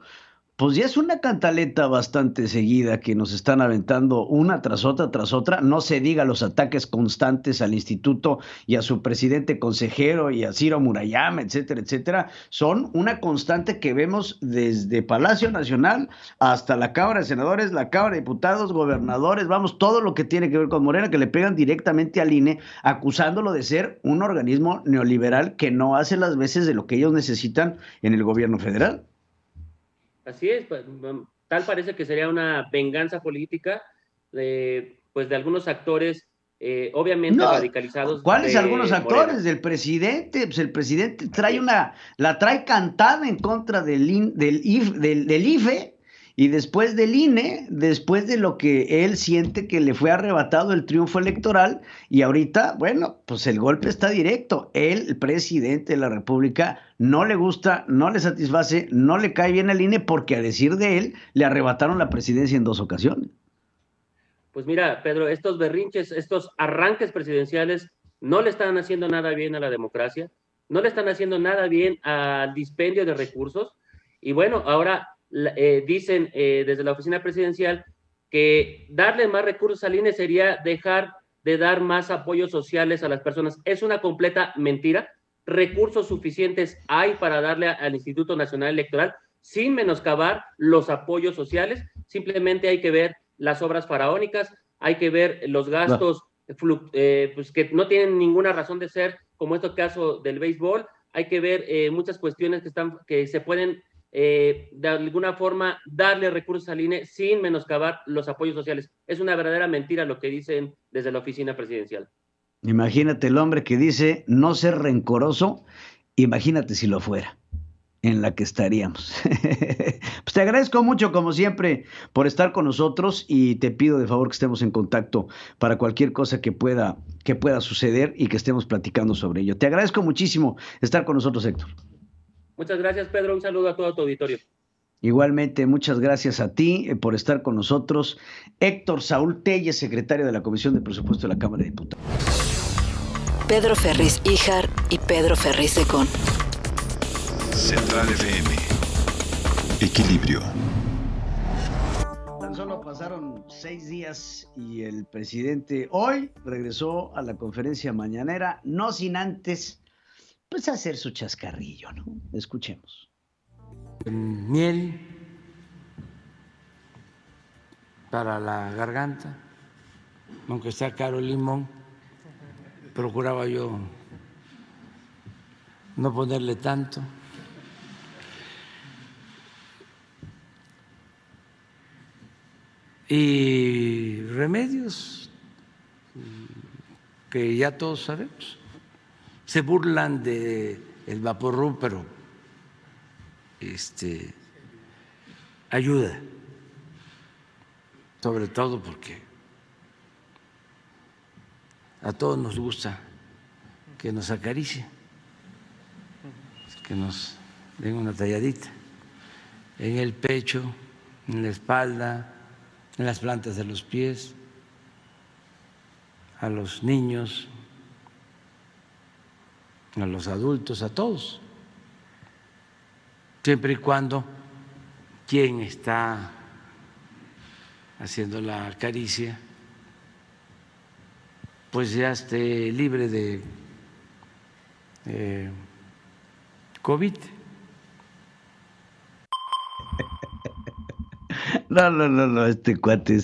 S3: pues ya es una cantaleta bastante seguida que nos están aventando una tras otra, no se diga los ataques constantes al instituto y a su presidente consejero y a Ciro Murayama, etcétera, etcétera. Son una constante que vemos desde Palacio Nacional hasta la Cámara de Senadores, la Cámara de Diputados, gobernadores, vamos, todo lo que tiene que ver con Morena, que le pegan directamente al INE, acusándolo de ser un organismo neoliberal que no hace las veces de lo que ellos necesitan en el gobierno federal.
S13: Así es, tal parece que sería una venganza política pues de algunos actores obviamente radicalizados.
S3: ¿Cuáles algunos actores?
S13: Morena.
S3: Del presidente. Pues el presidente la trae cantada en contra del IFE y después del INE, después de lo que él siente que le fue arrebatado el triunfo electoral, y ahorita, bueno, pues el golpe está directo. Él, el presidente de la República, no le gusta, no le satisface, no le cae bien al INE, porque a decir de él, le arrebataron la presidencia en 2 ocasiones.
S13: Pues mira, Pedro, estos berrinches, estos arranques presidenciales no le están haciendo nada bien a la democracia, no le están haciendo nada bien al dispendio de recursos, y bueno, ahora dicen desde la oficina presidencial que darle más recursos al INE sería dejar de dar más apoyos sociales a las personas. Es una completa mentira. Recursos suficientes hay para darle al Instituto Nacional Electoral sin menoscabar los apoyos sociales. Simplemente hay que ver las obras faraónicas, hay que ver los gastos pues que no tienen ninguna razón de ser, como este caso del béisbol. Hay que ver muchas cuestiones que se pueden de alguna forma darle recursos al INE sin menoscabar los apoyos sociales. Es una verdadera mentira lo que dicen desde la oficina presidencial.
S3: Imagínate el hombre que dice no ser rencoroso, imagínate si lo fuera, en la que estaríamos. Pues te agradezco mucho, como siempre, por estar con nosotros, y te pido de favor que estemos en contacto para cualquier cosa que pueda suceder y que estemos platicando sobre ello. Te agradezco muchísimo estar con nosotros, Héctor.
S13: Muchas gracias, Pedro. Un saludo a todo tu auditorio.
S3: Igualmente, muchas gracias a ti por estar con nosotros. Héctor Saúl Telles, secretario de la Comisión de Presupuesto de la Cámara de Diputados.
S1: Pedro Ferriz Híjar y Pedro Ferriz Secón.
S2: Central FM. Equilibrio.
S3: Tan solo pasaron 6 días y el presidente hoy regresó a la conferencia mañanera, no sin antes pues hacer su chascarrillo, ¿no? Escuchemos.
S5: Miel para la garganta, aunque está caro el limón, procuraba yo no ponerle tanto. Y remedios que ya todos sabemos. Se burlan de el Vaporub, pero ayuda, sobre todo porque a todos nos gusta que nos acaricie, que nos den una talladita en el pecho, en la espalda, en las plantas de los pies, a los niños, a los adultos, a todos, siempre y cuando quien está haciendo la caricia pues ya esté libre de COVID.
S3: No, este cuate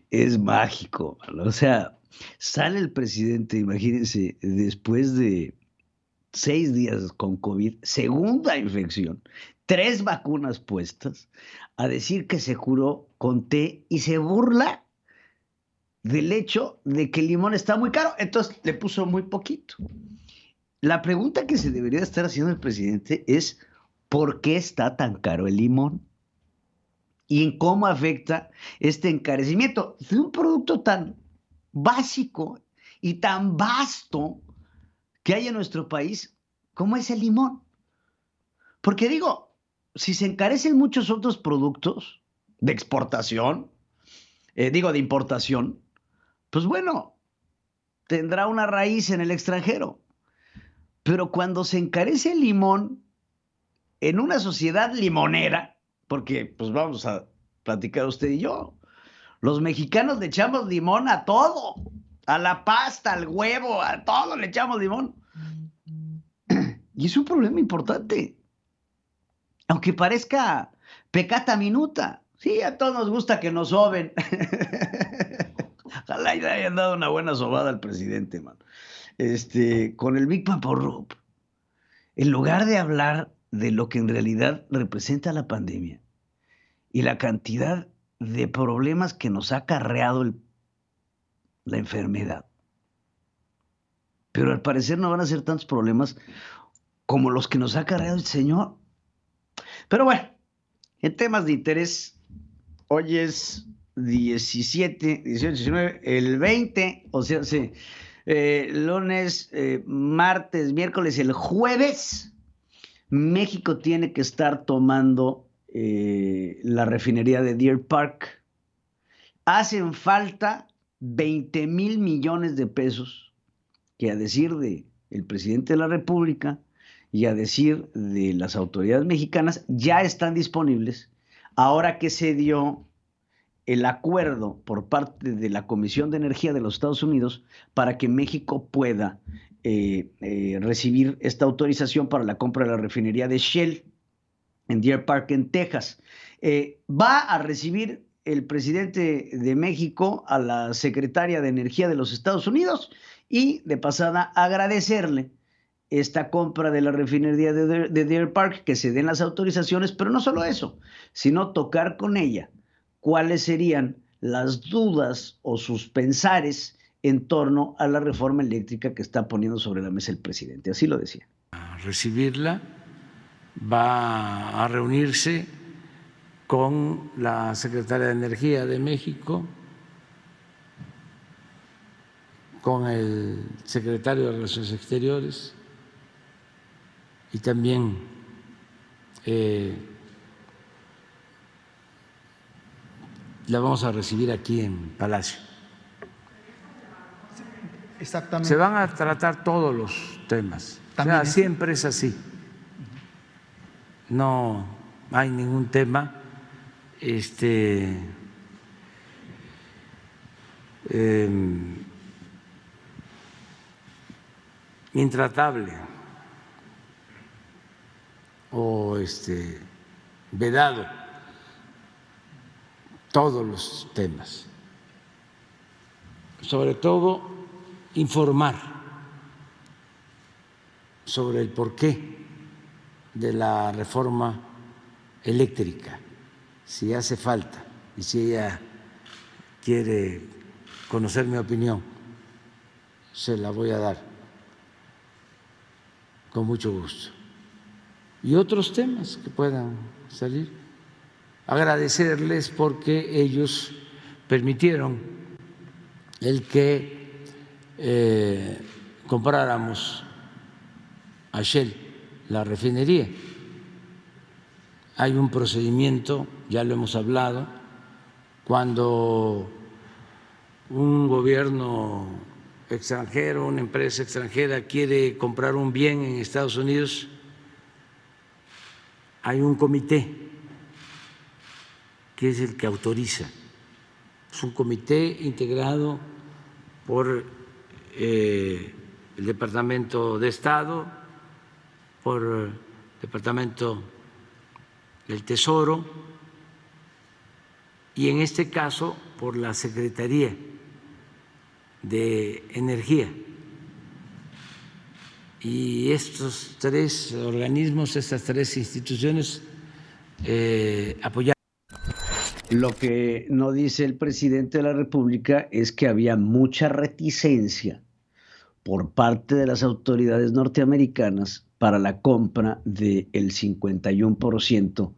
S3: es mágico, mano. O sea, sale el presidente, imagínense, después de 6 días con COVID, segunda infección, 3 vacunas puestas, a decir que se curó con té y se burla del hecho de que el limón está muy caro, entonces le puso muy poquito. La pregunta que se debería estar haciendo el presidente es ¿por qué está tan caro el limón? Y en cómo afecta este encarecimiento de un producto tan básico y tan vasto que hay en nuestro país como es el limón. Porque digo, si se encarecen muchos otros productos de exportación, de importación, pues bueno, tendrá una raíz en el extranjero. Pero cuando se encarece el limón en una sociedad limonera, porque pues vamos a platicar usted y yo, los mexicanos le echamos limón a todo, a la pasta, al huevo, a todo le echamos limón. Y es un problema importante. Aunque parezca pecata minuta. Sí, a todos nos gusta que nos soben. Ojalá le hayan dado una buena sobada al presidente, man. Con el Big Vaporub, en lugar de hablar de lo que en realidad representa la pandemia y la cantidad de problemas que nos ha acarreado la enfermedad. Pero al parecer no van a ser tantos problemas como los que nos ha acarreado el Señor. Pero bueno, en temas de interés, hoy es 17, 18, 19, el 20, o sea, sí, lunes, martes, miércoles, el jueves, México tiene que estar tomando la refinería de Deer Park. Hacen falta 20,000 millones de pesos que, a decir del presidente de la República y a decir de las autoridades mexicanas, ya están disponibles ahora que se dio el acuerdo por parte de la Comisión de Energía de los Estados Unidos para que México pueda recibir esta autorización para la compra de la refinería de Shell en Deer Park, en Texas. Va a recibir el presidente de México a la secretaria de Energía de los Estados Unidos y de pasada agradecerle esta compra de la refinería de Deer Park, que se den las autorizaciones, pero no solo eso, sino tocar con ella cuáles serían las dudas o sus pensares en torno a la reforma eléctrica que está poniendo sobre la mesa el presidente. Así lo decía.
S5: A recibirla, va a reunirse con la secretaria de Energía de México, con el secretario de Relaciones Exteriores y también la vamos a recibir aquí en Palacio.
S14: Exactamente.
S5: Se van a tratar todos los temas. O sea, siempre es así. No hay ningún tema intratable o vedado. Todos los temas, sobre todo informar sobre el porqué de la reforma eléctrica, si hace falta y si ella quiere conocer mi opinión, se la voy a dar con mucho gusto. Y otros temas que puedan salir. Agradecerles porque ellos permitieron el que compráramos a Shell la refinería. Hay un procedimiento, ya lo hemos hablado, cuando un gobierno extranjero, una empresa extranjera quiere comprar un bien en Estados Unidos, hay un comité que es el que autoriza. Es un comité integrado por el Departamento de Estado, por el Departamento del Tesoro y en este caso por la Secretaría de Energía. Y estos tres organismos, estas tres instituciones apoyaron.
S3: Lo que no dice el presidente de la República es que había mucha reticencia por parte de las autoridades norteamericanas para la compra del 51%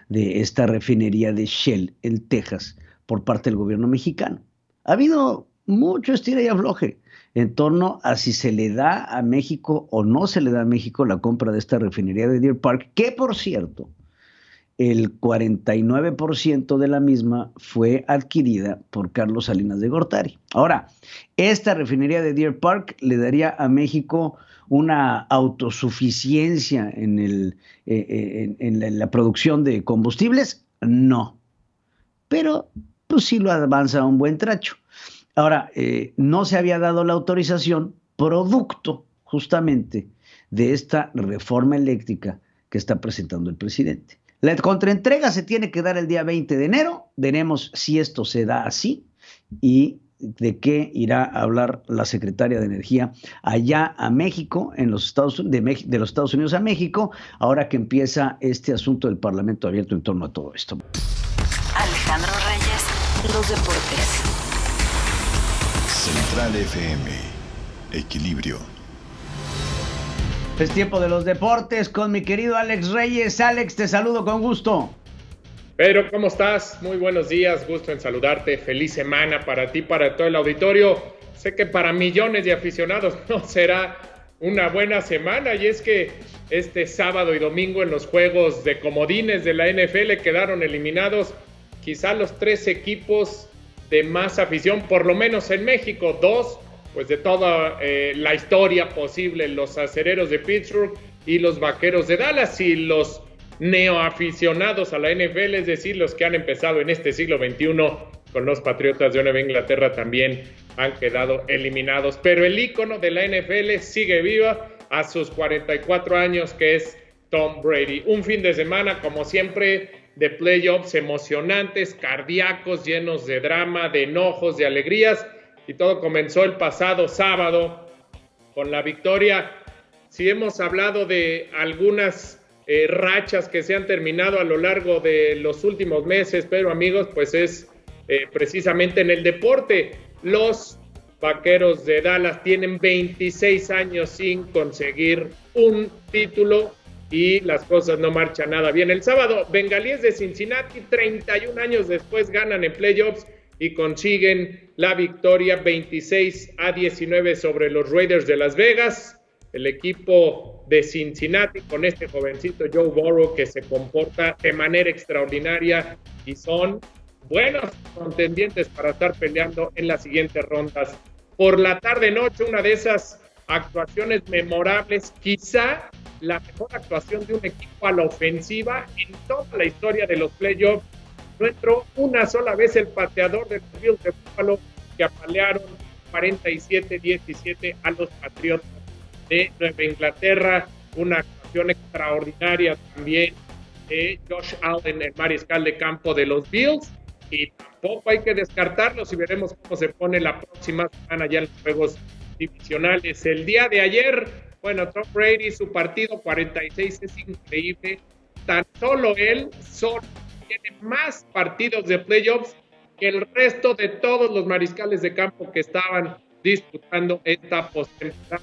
S3: de esta refinería de Shell en Texas por parte del gobierno mexicano. Ha habido mucho estira y afloje en torno a si se le da a México o no se le da a México la compra de esta refinería de Deer Park, que por cierto, el 49% de la misma fue adquirida por Carlos Salinas de Gortari. Ahora, esta refinería de Deer Park le daría a México una autosuficiencia en la producción de combustibles, no. Pero pues sí lo avanza un buen trecho. Ahora, no se había dado la autorización producto justamente de esta reforma eléctrica que está presentando el presidente. La contraentrega se tiene que dar el día 20 de enero. Veremos si esto se da así y de qué irá a hablar la secretaria de Energía allá a México, de los Estados Unidos a México, ahora que empieza este asunto del Parlamento abierto en torno a todo esto.
S1: Alejandro Reyes, los deportes.
S2: Central FM. Equilibrio.
S3: Es tiempo de los deportes con mi querido Alex Reyes. Alex, te saludo con gusto.
S14: Pedro, ¿cómo estás? Muy buenos días, gusto en saludarte. Feliz semana para ti, para todo el auditorio. Sé que para millones de aficionados no será una buena semana, y es que este sábado y domingo en los juegos de comodines de la NFL quedaron eliminados quizá los 3 equipos de más afición, por lo menos en México. 2, pues de toda la historia posible, los Acereros de Pittsburgh y los Vaqueros de Dallas, y los neoaficionados a la NFL, es decir, los que han empezado en este siglo XXI con los Patriotas de Nueva Inglaterra, también han quedado eliminados. Pero el ícono de la NFL sigue viva a sus 44 años, que es Tom Brady. Un fin de semana, como siempre, de playoffs emocionantes, cardíacos, llenos de drama, de enojos, de alegrías, y todo comenzó el pasado sábado con la victoria. Si hemos hablado de algunas rachas que se han terminado a lo largo de los últimos meses, pero amigos, pues es precisamente en el deporte. Los Vaqueros de Dallas tienen 26 años sin conseguir un título y las cosas no marchan nada bien. El sábado, Bengalíes de Cincinnati, 31 años después, ganan en playoffs y consiguen la victoria 26-19 sobre los Raiders de Las Vegas. El equipo de Cincinnati con este jovencito Joe Burrow, que se comporta de manera extraordinaria, y son buenos contendientes para estar peleando en las siguientes rondas. Por la tarde-noche, una de esas actuaciones memorables, quizá la mejor actuación de un equipo a la ofensiva en toda la historia de los playoffs. No entró una sola vez el pateador de los Bills de Buffalo, que apalearon 47-17 a los Patriotas de Nueva Inglaterra. Una actuación extraordinaria también de Josh Allen, el mariscal de campo de los Bills, y tampoco hay que descartarlos, y veremos cómo se pone la próxima semana ya en los juegos divisionales. El día de ayer, bueno, Tom Brady, su partido 46 es increíble. Tan solo él tiene más partidos de playoffs que el resto de todos los mariscales de campo que estaban disputando esta postemporada.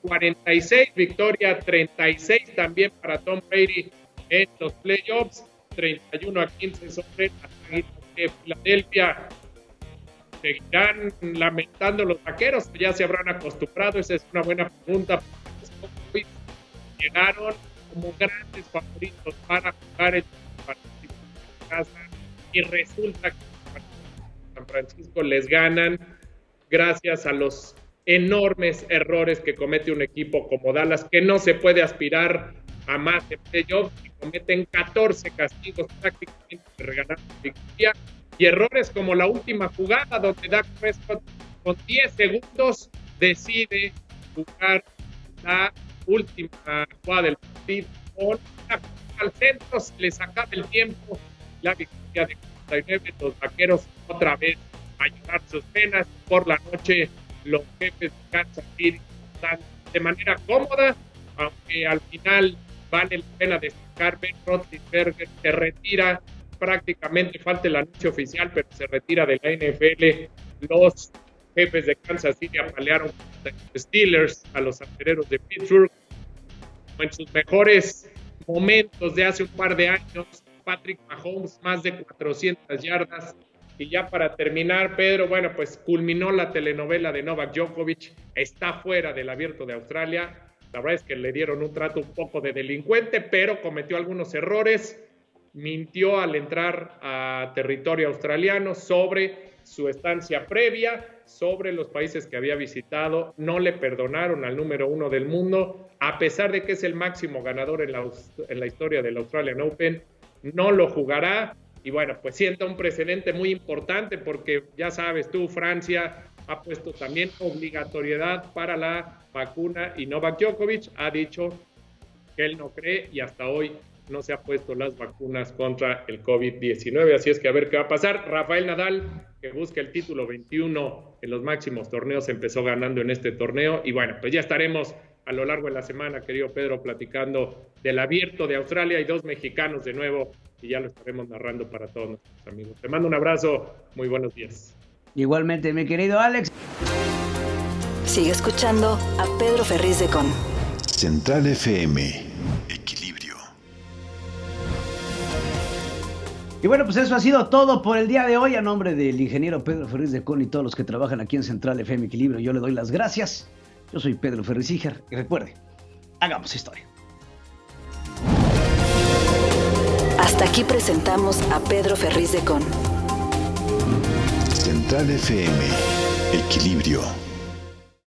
S14: 46, victoria 36 también para Tom Brady en los playoffs, 31-15 sobre las Águilas de Filadelfia. ¿Seguirán lamentando los Vaqueros? Ya se habrán acostumbrado. Esa es una buena pregunta. Llegaron como grandes favoritos para jugar el partido en casa, y resulta que San Francisco les ganan gracias a los enormes errores que comete un equipo como Dallas, que no se puede aspirar a más de playoffs, y cometen 14 castigos prácticamente de regalar la victoria, y errores como la última jugada donde Dak Prescott con 10 segundos decide jugar la última jugada del partido con al centro, se les acaba el tiempo, la victoria de 49. Los Vaqueros otra vez a llevar sus penas. Por la noche los Jefes de Kansas City están de manera cómoda, aunque al final vale la pena destacar. Ben Roethlisberger se retira, prácticamente falta el anuncio oficial, pero se retira de la NFL. Los Jefes de Kansas City apalearon a los Steelers, a los Acereros de Pittsburgh. En sus mejores momentos de hace un par de años, Patrick Mahomes, más de 400 yardas. Y ya para terminar, Pedro, bueno, pues culminó la telenovela de Novak Djokovic, está fuera del Abierto de Australia. La verdad es que le dieron un trato un poco de delincuente, pero cometió algunos errores, mintió al entrar a territorio australiano sobre su estancia previa, sobre los países que había visitado. No le perdonaron al número 1 del mundo, a pesar de que es el máximo ganador en la historia del Australian Open. No lo jugará. Y bueno, pues sienta un precedente muy importante, porque ya sabes tú, Francia ha puesto también obligatoriedad para la vacuna, y Novak Djokovic ha dicho que él no cree, y hasta hoy no se ha puesto las vacunas contra el COVID-19. Así es que a ver qué va a pasar. Rafael Nadal, que busca el título 21 en los máximos torneos, empezó ganando en este torneo, y bueno, pues ya estaremos a lo largo de la semana, querido Pedro, platicando del Abierto de Australia. Hay 2 mexicanos de nuevo y ya lo estaremos narrando para todos nuestros amigos. Te mando un abrazo, muy buenos días.
S3: Igualmente, mi querido Alex.
S1: Sigue escuchando a Pedro Ferriz de Con.
S2: Central FM. Equilibrio.
S3: Y bueno, pues eso ha sido todo por el día de hoy. A nombre del ingeniero Pedro Ferriz de Con y todos los que trabajan aquí en Central FM Equilibrio, yo le doy las gracias. Yo soy Pedro Ferriz Iger y recuerde, hagamos historia.
S1: Hasta aquí presentamos a Pedro Ferriz de Con.
S2: Central FM. Equilibrio.